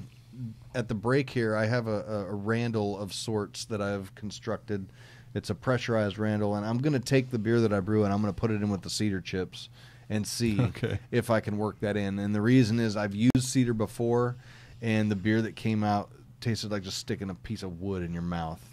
at the break here. I have a Randall of sorts that I've constructed. It's a pressurized Randall, and I'm gonna take the beer that I brew and I'm gonna put it in with the cedar chips and see if I can work that in. And the reason is I've used cedar before, and the beer that came out tasted like just sticking a piece of wood in your mouth.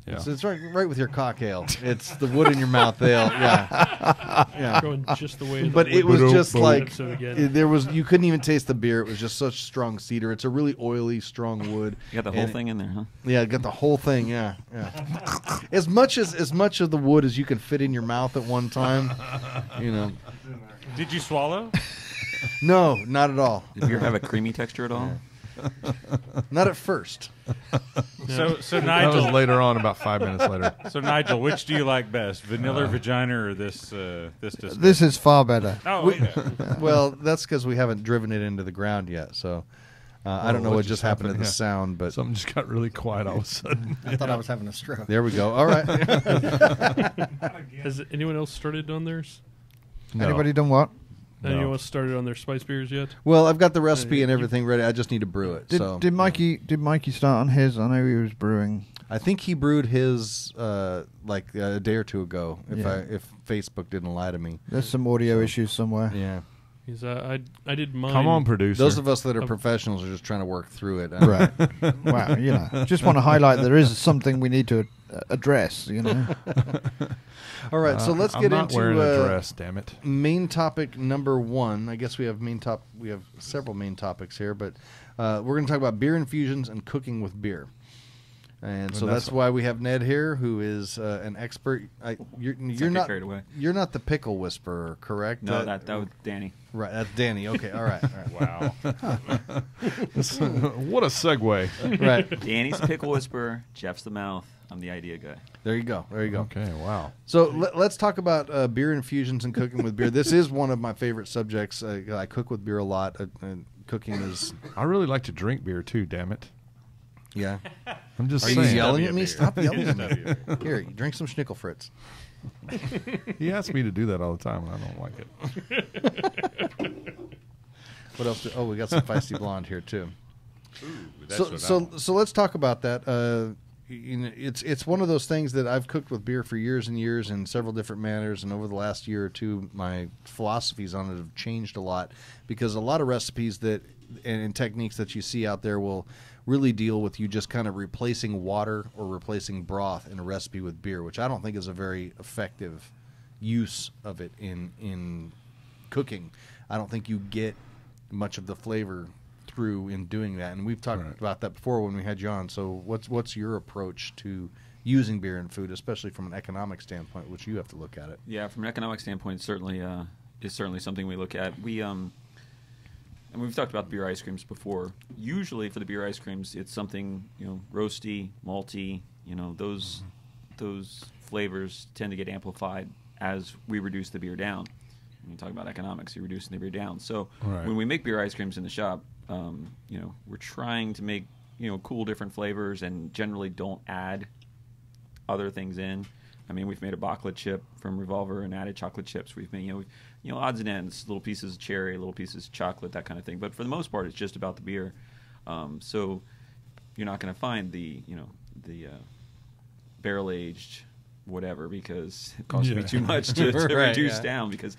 Yeah. So it's right with your cock ale. It's the wood in your mouth ale. Yeah. Going just the way. But it was just like again. you couldn't even taste the beer. It was just such strong cedar. It's a really oily, strong wood. You got the whole thing in there, huh? Yeah, got the whole thing. Yeah. As much of the wood as you can fit in your mouth at one time. Did you swallow? No, not at all. Did the beer have a creamy texture at all? Not at first. So That Nigel, was later on, about 5 minutes later. So Nigel, which do you like best, vanilla vagina or this? This is far better. Oh, okay. Well, that's because we haven't driven it into the ground yet. So I don't know what just happened to the sound, but something just got really quiet all of a sudden. I thought I was having a stroke. There we go. All right. Has anyone else started on theirs? No. Anybody done what? Anyone else started on their spice beers yet? Well, I've got the recipe and everything ready. I just need to brew it. Did Mikey start on his? I know he was brewing. I think he brewed his like a day or two ago. If Facebook didn't lie to me. There's some audio issues somewhere. Yeah. I did mine. Come on, producer. Those of us that are professionals are just trying to work through it. Right. Wow. Just want to highlight there is something we need to address. All right, so let's I'm get not into wearing a dress, damn it. Main topic number one. I guess we have We have several main topics here, but we're going to talk about beer infusions and cooking with beer. And so that's why we have Ned here, who is an expert. You're not carried away. You're not the pickle whisperer, correct? No, that was Danny. Right, that's Danny. Okay, all right. Wow. What a segue. Right. Danny's pickle whisperer. Jeff's the mouth. I'm the idea guy. There you go. Okay, wow. So let's talk about beer infusions and cooking with beer. This is one of my favorite subjects. I cook with beer a lot. Cooking is. I really like to drink beer too. Damn it. Yeah. I'm just Are you saying. yelling at me? Beer. Stop yelling at me. Here, you drink some Schnickel Fritz. He asks me to do that all the time, and I don't like it. What else? We got some feisty blonde here too. Ooh, that's So let's talk about that. It's one of those things that I've cooked with beer for years and years in several different manners, and over the last year or two, my philosophies on it have changed a lot, because a lot of recipes that and techniques that you see out there will really deal with you just kind of replacing water or replacing broth in a recipe with beer, which I don't think is a very effective use of it in cooking. I don't think you get much of the flavor through in doing that, and we've talked about that before when we had you on. So what's your approach to using beer in food, especially from an economic standpoint, which you have to look at it? Yeah, from an economic standpoint, it's certainly something we look at. And we've talked about beer ice creams before. Usually for the beer ice creams, it's something, roasty, malty, those flavors tend to get amplified as we reduce the beer down. When you talk about economics, you're reducing the beer down. So when we make beer ice creams in the shop, we're trying to make, cool different flavors and generally don't add other things in. I mean, we've made a baklava chip from Revolver and added chocolate chips. We've made, odds and ends, little pieces of cherry, little pieces of chocolate, that kind of thing. But for the most part, it's just about the beer. So you're not going to find the barrel-aged whatever, because it costs me too much to reduce down, because,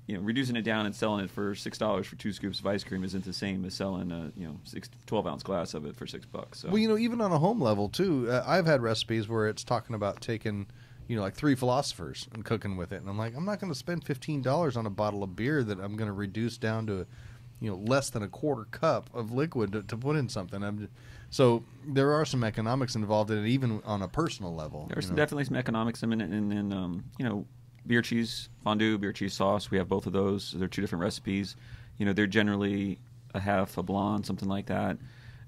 reducing it down and selling it for $6 for 2 scoops of ice cream isn't the same as selling a 12-ounce glass of it for $6. So. Well, even on a home level too, I've had recipes where it's talking about taking, like 3 philosophers and cooking with it, and I'm like, I'm not going to spend $15 on a bottle of beer that I'm going to reduce down to, less than a quarter cup of liquid to put in something. So there are some economics involved in it, even on a personal level. There's definitely some economics in it, and then beer cheese fondue, beer cheese sauce. We have both of those. They're 2 different recipes. They're generally a half, a blonde, something like that,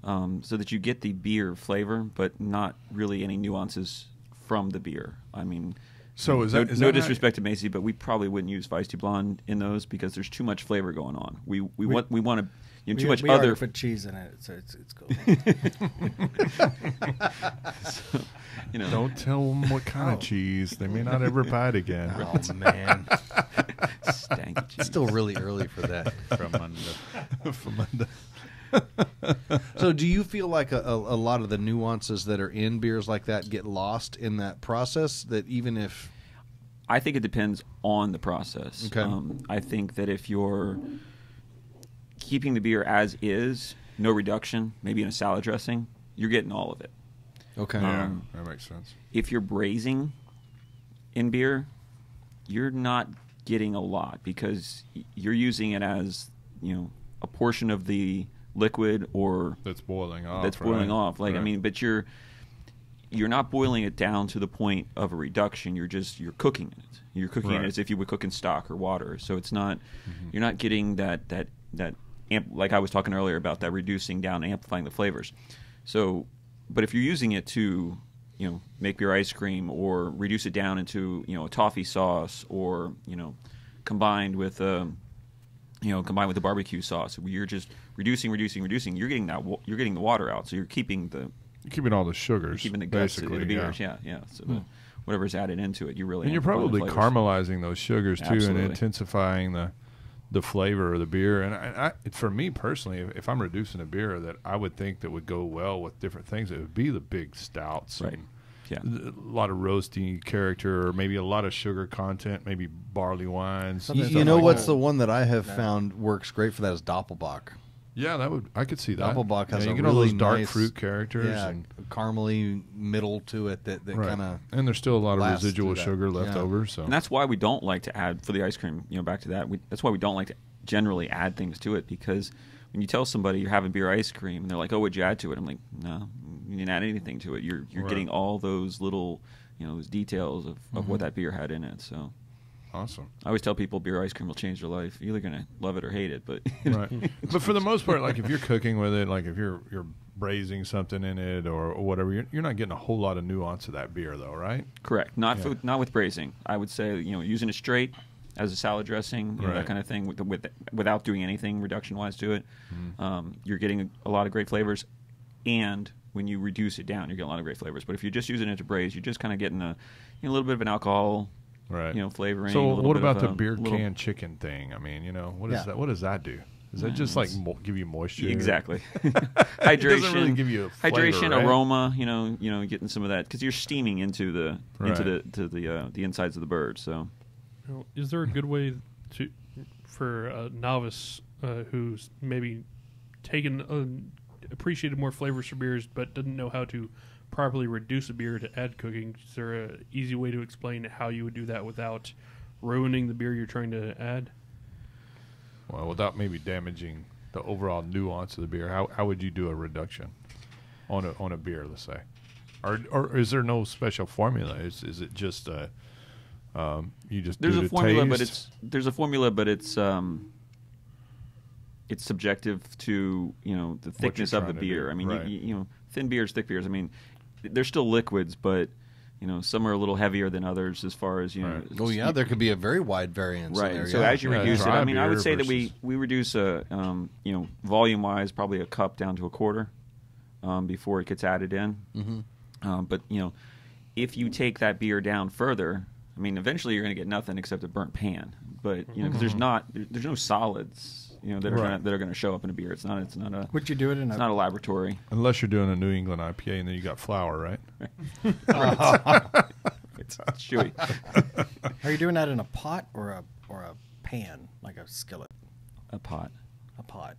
so that you get the beer flavor, but not really any nuances from the beer. I mean, so is that no disrespect to Macy, but we probably wouldn't use feisty blonde in those because there's too much flavor going on. We want to. Too much we other. We put cheese in it, so it's cool. So, don't tell them what kind of cheese. They may not ever buy it again. Oh man, stanky cheese. it's still really early for that. From under. So do you feel like a lot of the nuances that are in beers like that get lost in that process, that even if... I think it depends on the process. Okay. I think that if you're keeping the beer as is, no reduction, maybe in a salad dressing, you're getting all of it. Okay. Yeah, that makes sense. If you're braising in beer, you're not getting a lot because you're using it as, a portion of the liquid or that's boiling off. Like, I mean, but you're not boiling it down to the point of a reduction. You're cooking it. You're cooking it as if you would cook in stock or water. So it's not you're not getting that like I was talking earlier about that reducing down, amplifying the flavors. So, but if you're using it to make your ice cream or reduce it down into a toffee sauce or combined with the barbecue sauce, you're just reducing. You're getting the water out, so you're keeping all the sugars. You're keeping the guts of basically, the beers, yeah. So whatever's added into it, you really. And you're probably caramelizing those sugars too, Absolutely. and intensifying the flavor of the beer. And I, for me personally, if I'm reducing a beer that I would think that would go well with different things, it would be the big stouts. Right. And Yeah. a lot of roasty character, or maybe a lot of sugar content, maybe barley wines. You know what's the one that I have found works great for that is Doppelbock. Yeah, I could see that. Doppelbock has you a get really all those dark nice, fruit characters, and caramely middle to it that right. kind of. And there's still a lot of lasts residual through that. sugar left Yeah. over. So And that's why we don't like to add for the ice cream. Back to that. That's why we don't like to generally add things to it, because when you tell somebody you're having beer ice cream and they're like, "Oh, what'd you add to it?" I'm like, "No, you didn't add anything to it. You're getting all those little, those details of what that beer had in it. So awesome. I always tell people beer ice cream will change their life. You're either gonna love it or hate it, but right. But for the most part, like if you're cooking with it, like if you're braising something in it or whatever, you're not getting a whole lot of nuance of that beer, though, right? Correct. Not with braising. I would say using it straight as a salad dressing, that kind of thing, without doing anything reduction wise to it. You're getting a lot of great flavors, and when you reduce it down, you're getting a lot of great flavors. But if you're just using it to braise, you're just kind of getting a little bit of an alcohol. Right. Flavoring. So what about the beer can chicken thing? I mean, what is that? What does that do? Does that just like give you moisture? Exactly. Hydration. It doesn't really give you a flavor, hydration, right? Aroma. Getting some of that because you're steaming into the insides of the bird. So, is there a good way for a novice who's maybe appreciated more flavors for beers but doesn't know how to properly reduce a beer to add cooking? Is there an easy way to explain how you would do that without ruining the beer you're trying to add? Well, without maybe damaging the overall nuance of the beer, how would you do a reduction on a beer, let's say? Or is there no special formula? Is it just you just there's do a formula, taste? but it's subjective to the thickness of the beer. I mean, right. Thin beers, thick beers. I mean, they're still liquids, but some are a little hevier than others as far as Right. Oh yeah, there could be a very wide variance. Right. In there, So as you reduce it, I mean, I would say that versus- we reduce volume wise probably a cup down to a quarter before it gets added in. Mm-hmm. But if you take that beer down further, I mean, eventually you're going to get nothing except a burnt pan. But because there's no solids that are going to show up in a beer. It's not a. Would you do it in It's not a laboratory. Unless you're doing a New England IPA and then you got flour, right? It's chewy. Are you doing that in a pot or a pan, like a skillet? A pot. A pot.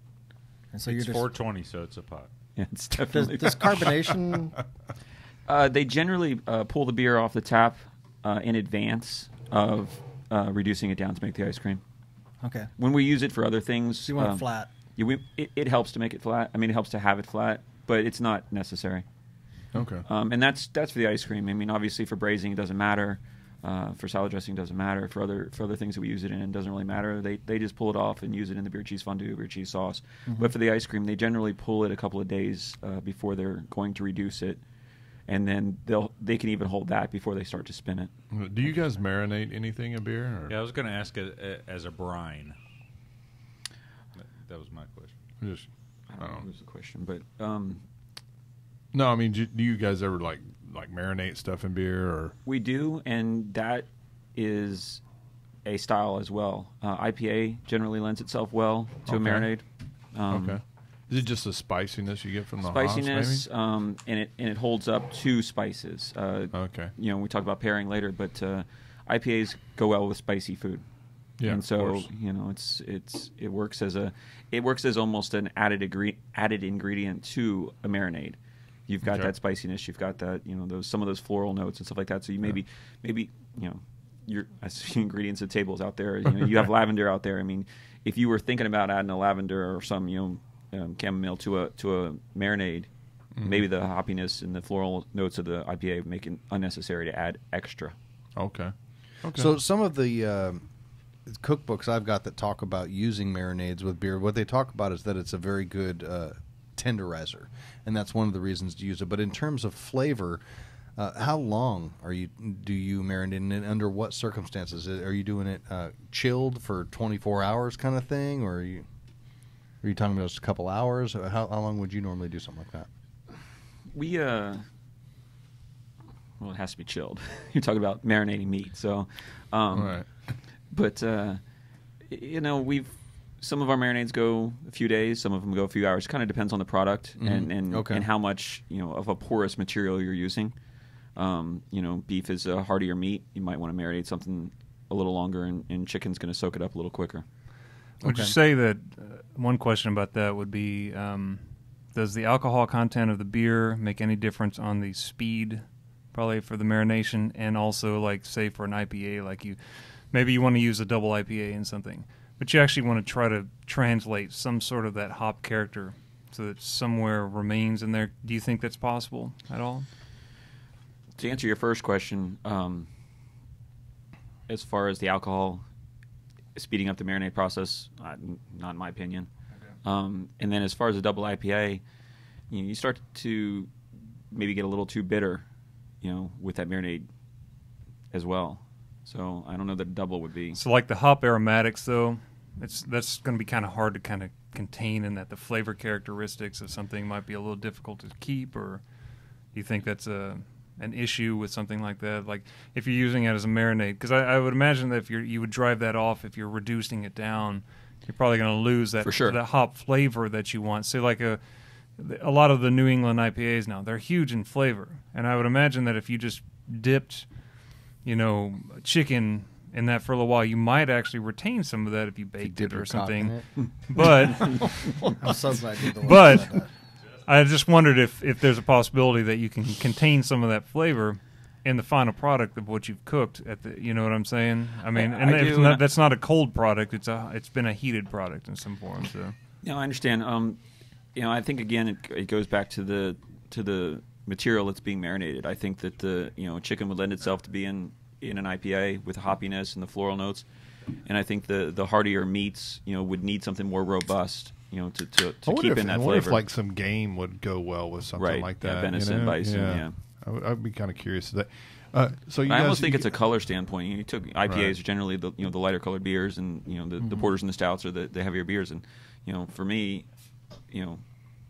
And so It's you're just 420, so it's a pot. Yeah, it's definitely. does carbonation? They generally pull the beer off the tap in advance of reducing it down to make the ice cream. Okay. When we use it for other things, So you want it flat. It helps to make it flat. I mean, it helps to have it flat, but it's not necessary. Okay. And that's for the ice cream. I mean, obviously for braising it doesn't matter. For salad dressing it doesn't matter. For other things that we use it in, it doesn't really matter. They just pull it off and use it in the beer cheese fondue, beer cheese sauce. Mm-hmm. But for the ice cream, they generally pull it a couple of days before they're going to reduce it, and then they can even hold that before they start to spin it. Do you guys marinate anything in beer? Or? Yeah, I was going to ask it as a brine. That was my question. Just, I don't know who's the question, but no, I mean, do you guys ever like marinate stuff in beer or? we do, and that is a style as well. IPA generally lends itself well to a Okay. marinade. Okay. Is it just the spiciness you get from the Spiciness, hops, and it holds up to spices. maybe? Okay. We talk about pairing later, but IPAs go well with spicy food. Yeah. and of so course. it works as almost an added ingredient to a marinade. You've got Okay. that spiciness, you've got that some of those floral notes and stuff like that. So you maybe I see ingredients at tables out there. You have lavender out there. I mean, if you were thinking about adding a lavender or some chamomile to a marinade, maybe the hoppiness and the floral notes of the IPA make it unnecessary to add extra. Okay. Okay. So some of the cookbooks I've got that talk about using marinades with beer, what they talk about is that it's a very good tenderizer, and that's one of the reasons to use it. But in terms of flavor, how long do you marinate it? Under what circumstances? Are you doing it chilled for 24 hours kind of thing, or are you talking about just a couple hours? How long would you normally do something like that? We well, it has to be chilled. You're talking about marinating meat, so Right. But some of our marinades go a few days, some of them go a few hours. Kind of depends on the product and Okay. and how much of a porous material you're using. Beef is a heartier meat. You might want to marinate something a little longer, and chicken's going to soak it up a little quicker. Would you say that one question about that would be, does the alcohol content of the beer make any difference on the speed, probably for the marination, and also, like, say, for an IPA, like maybe you want to use a double IPA in something, but you actually want to try to translate some sort of that hop character so that somewhere remains in there. Do you think that's possible at all? To answer your first question, as far as the alcohol speeding up the marinade process, not in my opinion. Okay. And then as far as a double IPA, you start to maybe get a little too bitter, with that marinade as well. So I don't know that a double would be. So like the hop aromatics, though, that's going to be kind of hard to kind of contain, in that the flavor characteristics of something might be a little difficult to keep, or do you think that's an issue with something like that? Like if you're using it as a marinade, because I would imagine that if you would drive that off if you're reducing it down, you're probably going to lose that, for sure, that hop flavor that you want. So like a lot of the New England IPAs now, they're huge in flavor, and I would imagine that if you just dipped, chicken in that for a little while, you might actually retain some of that if you baked it or something. But I'm so glad you did but I just wondered if there's a possibility that you can contain some of that flavor in the final product of what you've cooked at the. You know what I'm saying? I mean, that's not a cold product. It's been a heated product in some form. So I understand. I think again it goes back to the material that's being marinated. I think that the chicken would lend itself to be in an IPA with the hoppiness and the floral notes, and I think the heartier meats would need something more robust to keep in that flavor. I wonder if like some game would go well with something like that. Venison, bison, I'd be kind of curious of that. So I almost think it's a color standpoint. You took IPAs are generally the lighter colored beers, and the porters and the stouts are the heavier beers, and for me,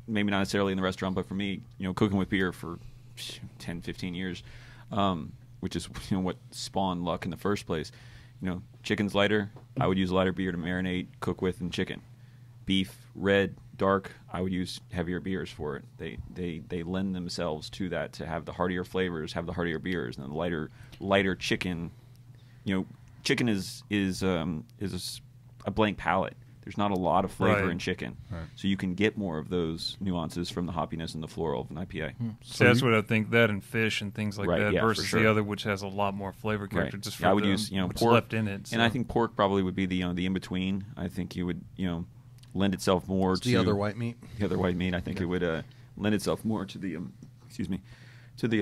maybe not necessarily in the restaurant, but for me, cooking with beer for 10, 15 years, which is what spawned Luck in the first place. Chicken's lighter. I would use lighter beer to marinate, cook with, and chicken. Beef, red, dark. I would use heavier beers for it. They lend themselves to that, to have the heartier flavors, have the heartier beers, and the lighter chicken. Chicken is a blank palate. There's not a lot of flavor in chicken, so you can get more of those nuances from the hoppiness and the floral of an IPA. So that's what I think. That and fish and things like that versus the other, which has a lot more flavor character. Just for I would use what's pork left in it. So. And I think pork probably would be the in between. I think you would lend itself more to the other white meat. The other white meat. I think it would lend itself more to the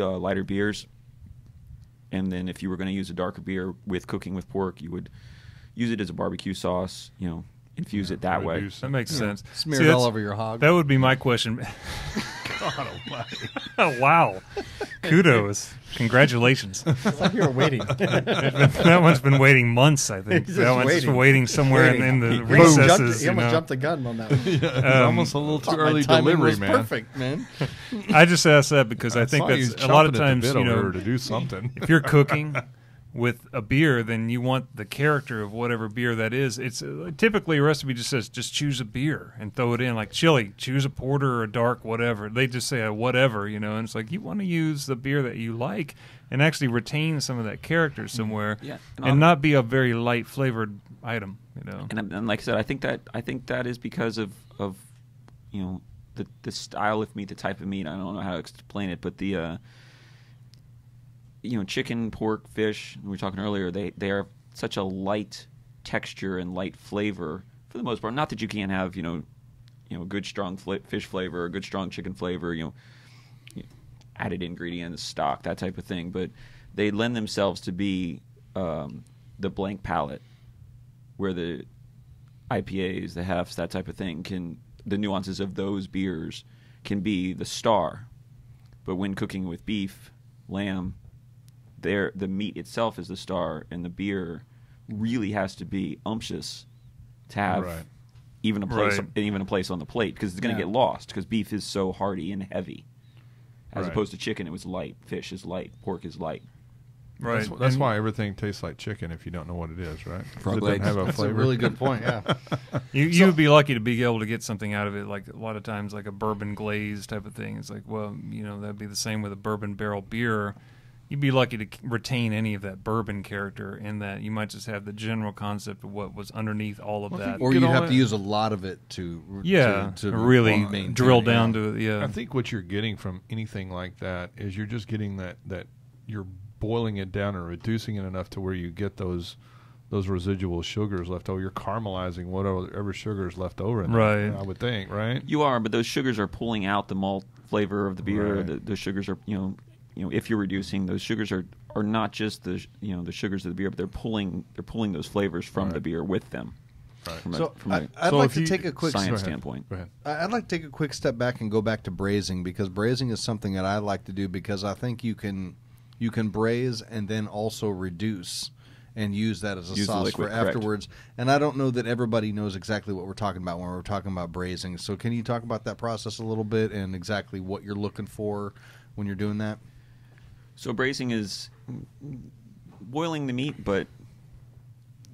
lighter beers. And then if you were going to use a darker beer with cooking with pork, you would use it as a barbecue sauce. Infuse it that way. That makes sense. Smear it all over your hog. That would be my question. God almighty. Oh, wow. Kudos. Congratulations. It's like you were waiting. That one's been waiting months, I think. That one's just waiting somewhere in the recesses. He almost jumped the gun on that one. It's almost a little too early delivery, man. Perfect, man. I just asked that because I think that's a lot of times, to do something. If you're cooking with a beer, then you want the character of whatever beer that is. It's typically a recipe just says just choose a beer and throw it in, like chili, choose a porter or a dark, whatever. They just say whatever, and it's like you want to use the beer that you like and actually retain some of that character somewhere, and not be a very light flavored item, And like I said, I think that is because of the style of meat, the type of meat. I don't know how to explain it, but the chicken, pork, fish, we were talking earlier, they are such a light texture and light flavor for the most part. Not that you can't have, good strong fish flavor or good strong chicken flavor, added ingredients, stock, that type of thing. But they lend themselves to be the blank palate, where the IPAs, the hefts, that type of thing, the nuances of those beers can be the star. But when cooking with beef, lamb, the meat itself is the star, and the beer really has to be umptious to have even a place on the plate, because it's going to get lost, because beef is so hearty and heavy, as opposed to chicken. It was light. Fish is light. Pork is light. Right. That's why everything tastes like chicken if you don't know what it is, right? Frog legs. That's a really good point. Yeah. You would be lucky to be able to get something out of it, like a lot of times, like a bourbon glaze type of thing. It's like, well, that'd be the same with a bourbon barrel beer. You'd be lucky to retain any of that bourbon character in that. You might just have the general concept of what was underneath all of that. Or you'd have to use a lot of it to really drill down to it. Yeah. I think what you're getting from anything like that is you're just getting that you're boiling it down and reducing it enough to where you get those those residual sugars left over. You're caramelizing whatever sugar is left over in Right. there, I would think, right? You are, but those sugars are pulling out the malt flavor of the beer. Right. Those sugars are, if you're reducing, those sugars are not just the sugars of the beer, but they're pulling those flavors from the beer with them. Right. From So a I'd like to take a quick science standpoint. Go ahead. I'd like to take a quick step back and go back to braising, because braising is something that I like to do, because I think you can braise and then also reduce and use that as a Use the sauce liquid, for correct. afterwards. And I don't know that everybody knows exactly what we're talking about when we're talking about braising. So can you talk about that process a little bit and exactly what you're looking for when you're doing that? So braising is boiling the meat, but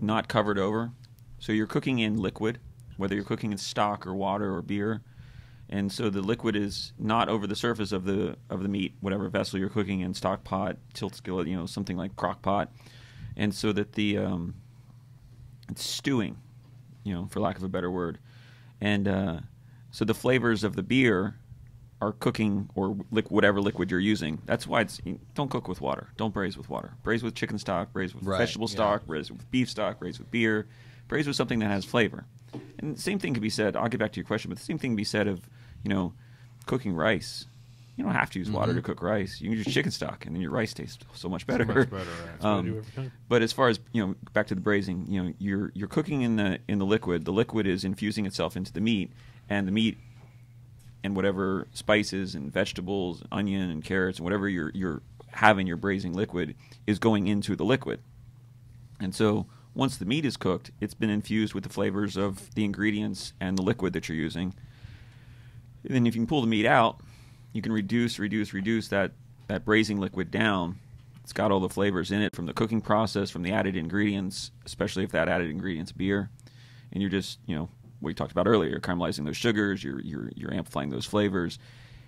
not covered over. So you're cooking in liquid, whether you're cooking in stock or water or beer, and so the liquid is not over the surface of the meat, whatever vessel you're cooking in, stock pot, tilt skillet, something like crock pot, and so that the it's stewing, for lack of a better word, and so the flavors of the beer are cooking, or whatever liquid you're using. That's why don't cook with water. Don't braise with water. Braise with chicken stock, braise with vegetable stock, braise with beef stock, braise with beer, braise with something that has flavor. And the same thing can be said, I'll get back to your question, but the same thing can be said of, cooking rice. You don't have to use water to cook rice. You can use chicken stock, and then your rice tastes so much better. Much better, right. That's what I do every time. But as far as back to the braising, you're cooking in the liquid. The liquid is infusing itself into the meat, and the meat and whatever spices and vegetables, onion and carrots, and whatever you're having your braising liquid is going into the liquid. And so once the meat is cooked, it's been infused with the flavors of the ingredients and the liquid that you're using. And then if you can pull the meat out, you can reduce that braising liquid down. It's got all the flavors in it from the cooking process, from the added ingredients, especially if that added ingredient's beer. And you're just, what you talked about earlier, you're caramelizing those sugars, you're amplifying those flavors.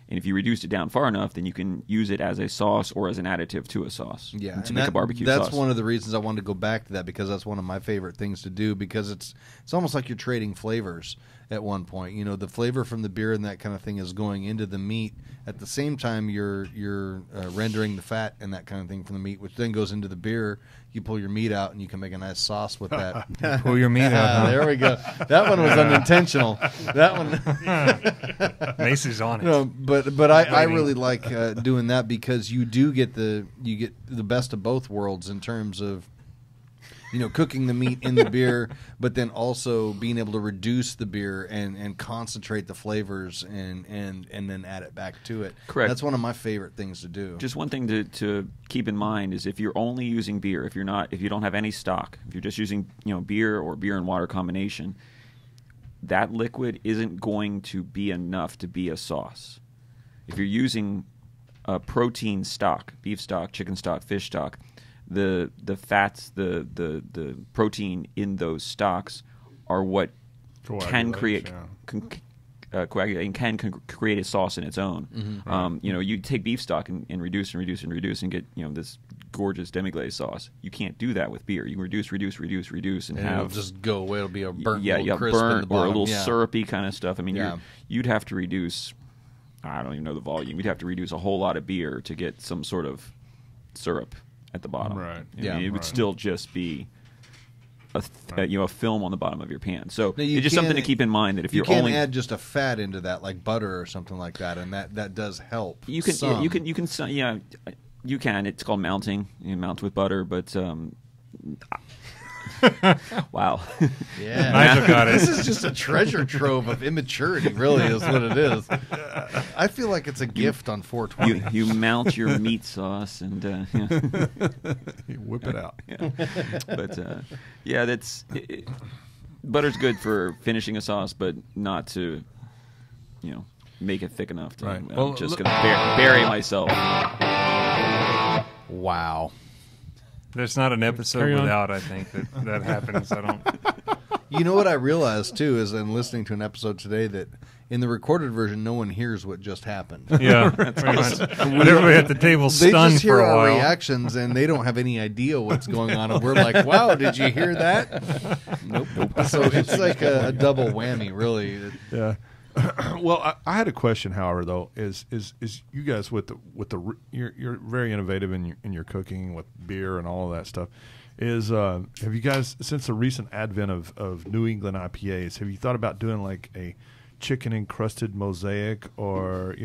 And if you reduce it down far enough, then you can use it as a sauce or as an additive to a sauce. Yeah, to make a barbecue that's sauce. One of the reasons I wanted to go back to that, because that's one of my favorite things to do, because it's almost like you're trading flavors at one point. The flavor from the beer and that kind of thing is going into the meat. At the same time, you're rendering the fat and that kind of thing from the meat, which then goes into the beer. You pull your meat out, and you can make a nice sauce with that. Pull your meat out. Huh? There we go. That one was unintentional. That one. Macy's on it. No, but I really like doing that, because you get the best of both worlds in terms of cooking the meat in the beer, but then also being able to reduce the beer and concentrate the flavors and then add it back to it. Correct. That's one of my favorite things to do. Just one thing to keep in mind is if you're only using beer, if you don't have any stock, if you're just using beer or beer and water combination, that liquid isn't going to be enough to be a sauce. If you're using a protein stock, beef stock, chicken stock, fish stock, the fats, the protein in those stocks are what can create coagulate and can create a sauce in its own. Mm-hmm. You take beef stock and reduce and get this gorgeous demi-glaze sauce. You can't do that with beer. You can reduce, and have it'll just go away. It'll be a burnt, crisp burnt in the bottom, or a little yeah. syrupy kind of stuff. I mean, Yeah. you'd have to reduce. I don't even know the volume. You'd have to reduce a whole lot of beer to get some sort of syrup at the bottom. Right. I mean, it would still just be a film on the bottom of your pan. So Now, you it's just something to can't- keep in mind that if You you're can only add just a fat into that, like butter or something like that, and that does help. you can some. you can. It's called mounting. You mount with butter, but wow. Yeah, Nigel got it. This is just a treasure trove of immaturity. Really, is what it is. I feel like it's a gift on 420. you mount your meat sauce and You whip it out. but butter's good for finishing a sauce, but not to make it thick enough to. Right. I'm Well, just look- gonna bury myself. Wow. There's not an episode Carry on. without, I think, that happens. I don't. You know what I realized too is in listening to an episode today that in the recorded version, no one hears what just happened. Yeah, pretty much. Everybody at the table They stunned just for hear a our while. reactions and they don't have any idea what's going on, and we're like, "Wow, did you hear that?" Nope. So it's like a double whammy, really. Yeah. Well, I had a question. However, though, is you guys with the you're very innovative in your cooking with beer and all of that stuff. is have you guys, since the recent advent of New England IPAs, have you thought about doing like a chicken encrusted mosaic, or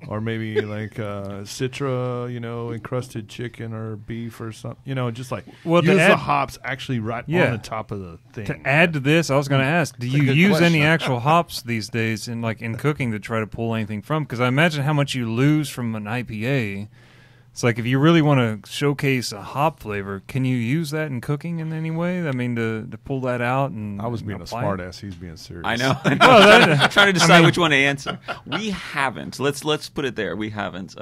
or maybe like Citra, encrusted chicken or beef or something, just like use the hops actually right on the top of the thing. To add to this, I was going to ask, do you use any actual hops these days in cooking to try to pull anything from? Because I imagine how much you lose from an IPA. It's like if you really want to showcase a hop flavor, can you use that in cooking in any way? I mean, to pull that out and I was being a smart ass. He's being serious. I know. I'm trying to decide which one to answer. We haven't. Let's put it there. We haven't.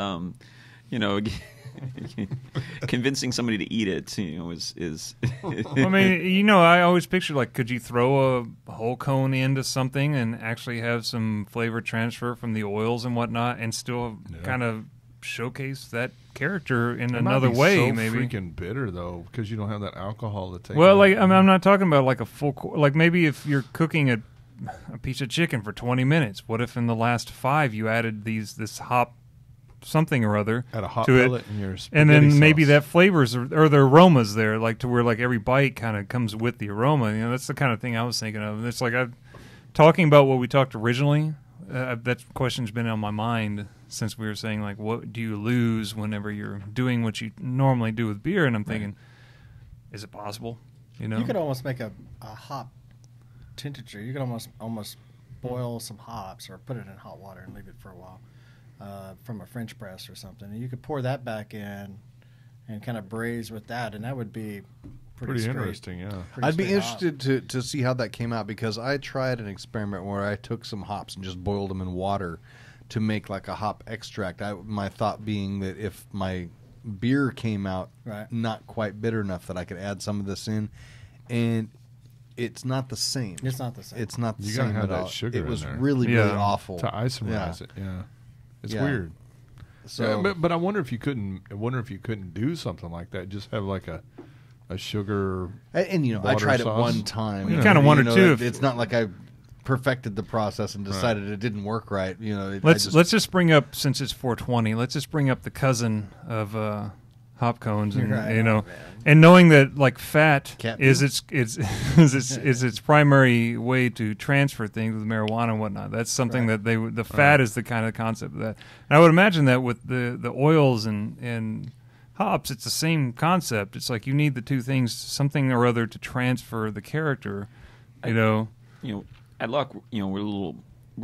Convincing somebody to eat it, is. I mean, I always picture could you throw a whole cone into something and actually have some flavor transfer from the oils and whatnot, and still kind of showcase that character in another way. So maybe freaking bitter though, because you don't have that alcohol to take. Well, I'm not talking about a full maybe if you're cooking a piece of chicken for 20 minutes. What if in the last 5 you added this hop something or other add a hop to pellet it, in your and then sauce. Maybe that flavors or the aromas there, to where every bite kind of comes with the aroma. That's the kind of thing I was thinking of. And it's I'm talking about what we talked originally. That question's been on my mind since we were saying, what do you lose whenever you're doing what you normally do with beer? And I'm thinking, is it possible? You could almost make a hop tincture. You could almost boil some hops or put it in hot water and leave it for a while from a French press or something. And you could pour that back in and kind of braise with that, and that would be pretty interesting, yeah. I'd be interested to see how that came out, because I tried an experiment where I took some hops and just boiled them in water to make a hop extract. My thought being that if my beer came out not quite bitter enough, that I could add some of this in, and it's not the same. It's not the same. It's not the you same gotta have at that all. sugar It was in there. really awful to isomerize it. Yeah, it's Yeah. weird. So, but I wonder if you couldn't. Do something like that. Just have a sugar. and I water tried sauce. it one time. You kinda wonder, too, if- it's not like I perfected the process and decided it didn't work right. Let's just bring up, since it's 420, let's just bring up the cousin of hop cones, and and knowing that fat Cat is its primary way to transfer things with marijuana and whatnot. That's something that the fat is the kind of concept of that. And I would imagine that with the oils and hops, it's the same concept. It's you need the two things, something or other, to transfer the character. At Luck, we're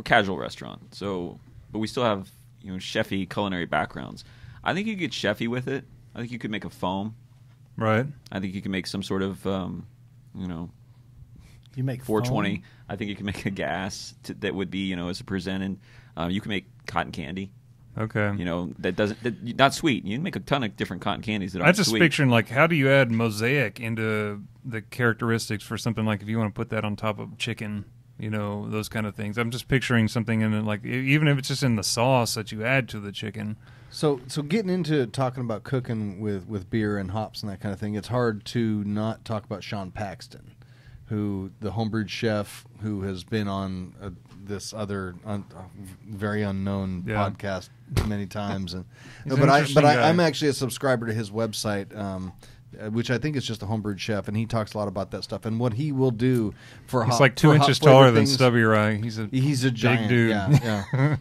casual restaurant, but we still have chefy culinary backgrounds. I think you could get chefy with it. I think you could make a foam. Right. I think you can make some sort of You make 420. foam? I think you can make a gas that would be as a presented. You can make cotton candy. Okay. Not sweet. You can make a ton of different cotton candies that I'm aren't just sweet. picturing how do you add mosaic into the characteristics for something if you want to put that on top of chicken, those kind of things. I'm just picturing something in it, even if it's just in the sauce that you add to the chicken. So getting into talking about cooking with beer and hops and that kind of thing, it's hard to not talk about Sean Paxton, who the homebrewed chef who has been on this other very unknown podcast many times. And I'm actually a subscriber to his website, which I think is just a homebrewed chef, and he talks a lot about that stuff and what he will do for He's hot, 2 for inches hot flavored taller than things. Stubby Rye. He's a giant big dude. Yeah.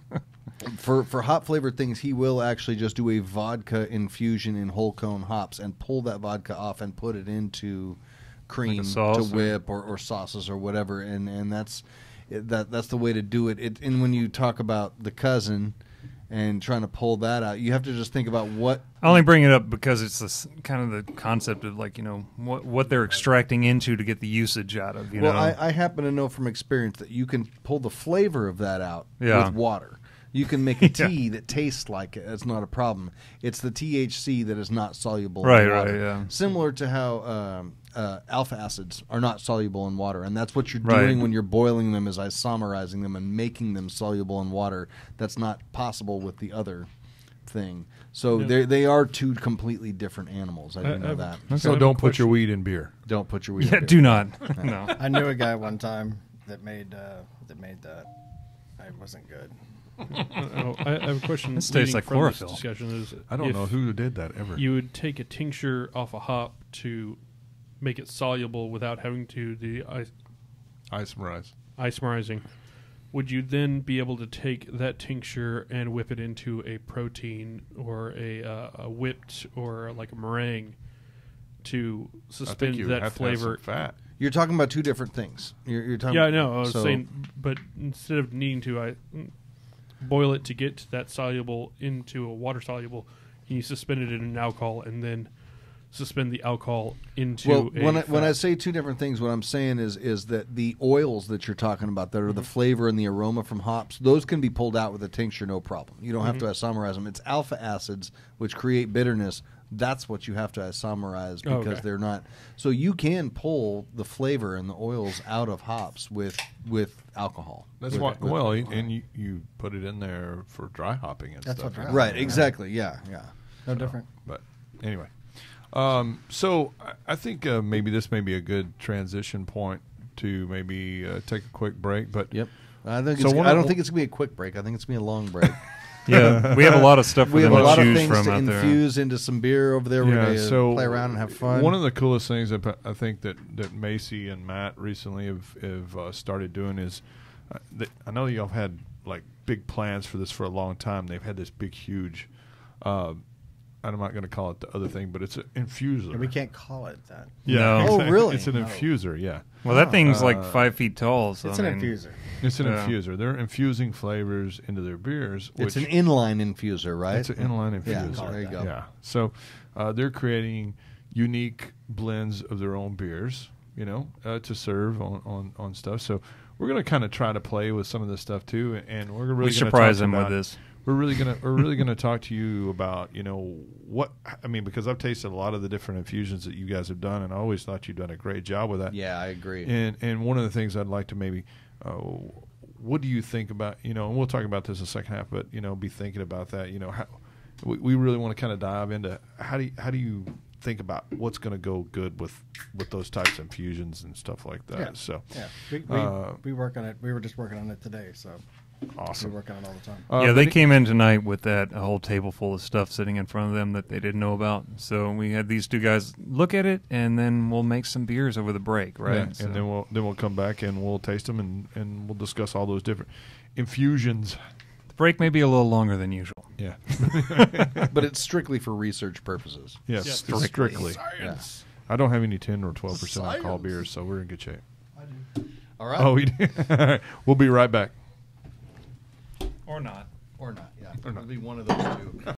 For hot flavored things, he will actually just do a vodka infusion in whole cone hops and pull that vodka off and put it into cream to whip or sauces or whatever, and that's the way to do it. And when you talk about the cousin and trying to pull that out, you have to just think about what. I only bring it up because it's this kind of the concept of what they're extracting into to get the usage out of. I happen to know from experience that you can pull the flavor of that out with water. You can make a tea that tastes like it. That's not a problem. It's the THC that is not soluble in water. Right, yeah. Similar to how alpha acids are not soluble in water, and that's what you're doing when you're boiling them, is isomerizing them and making them soluble in water. That's not possible with the other thing. So they are two completely different animals. I do know that. Okay. So don't put your weed in beer. Don't put your weed in beer. Do not. No. I knew a guy one time that made that. It wasn't good. I have a question. This tastes like from this chlorophyll. discussion is I don't know who did that ever. You would take a tincture off a hop to make it soluble without having to do the isomerizing, would you then be able to take that tincture and whip it into a protein or a whipped or like a meringue to suspend that flavor? Fat. You're talking about two different things. You're talking. Yeah, I know. I was saying, but instead of needing to boil it to get that soluble into a water soluble, you suspend it in an alcohol and then suspend the alcohol into when I say two different things, what I'm saying is that the oils that you're talking about that are the flavor and the aroma from hops, those can be pulled out with a tincture, no problem. You don't have to isomerize them. It's alpha acids which create bitterness. That's what you have to isomerize because they're not. So you can pull the flavor and the oils out of hops with alcohol. That's why. Well, and you put it in there for dry hopping and That's stuff. what dry Right. Exactly. Yeah. No different. But anyway, so I think maybe this may be a good transition point to maybe take a quick break. But Yep. I don't think it's gonna be a quick break. I think it's gonna be a long break. Yeah, we have a lot of stuff for We have them a lot to of choose things from to out there. infuse into some beer over there. We're going to play around and have fun. One of the coolest things that I think that Macy and Matt recently have started doing is, I know y'all have had like big plans for this for a long time. They've had this big, huge. I'm not going to call it the other thing, but it's an infuser. We can't call it that. Yeah. No. Exactly. Oh, really? It's an infuser. Yeah. Well, that thing's like 5 feet tall. So It's I an mean, infuser. It's an Yeah. infuser. They're infusing flavors into their beers. It's an inline infuser, right? It's an inline Yeah, infuser. there you go. Yeah. So they're creating unique blends of their own beers, to serve on stuff. So we're going to kind of try to play with some of this stuff too, and we're really we going to surprise them with this. We're really gonna talk to you about what I mean, because I've tasted a lot of the different infusions that you guys have done, and I always thought you'd done a great job with that. Yeah, I agree. And one of the things I'd like to maybe, what do you think about and we'll talk about this in the second half, but be thinking about that. How we really want to kind of dive into how do you think about what's going to go good with those types of infusions and stuff like that. Yeah. So We work on it. We were just working on it today, so awesome. we work on it all the time. Yeah, they came in tonight with a whole table full of stuff sitting in front of them that they didn't know about. So we had these two guys look at it, and then we'll make some beers over the break, right? Yeah, So- and then we'll come back and we'll taste them and we'll discuss all those different infusions. the break may be a little longer than usual. Yeah. But it's strictly for research purposes. Yes, Yeah. strictly. Yes. I don't have any 10 or 12% alcohol beers, so we're in good shape. All right. Oh, we do. All right. We'll be right back. Or not. Or not, yeah. Or not. It'll be one of those two.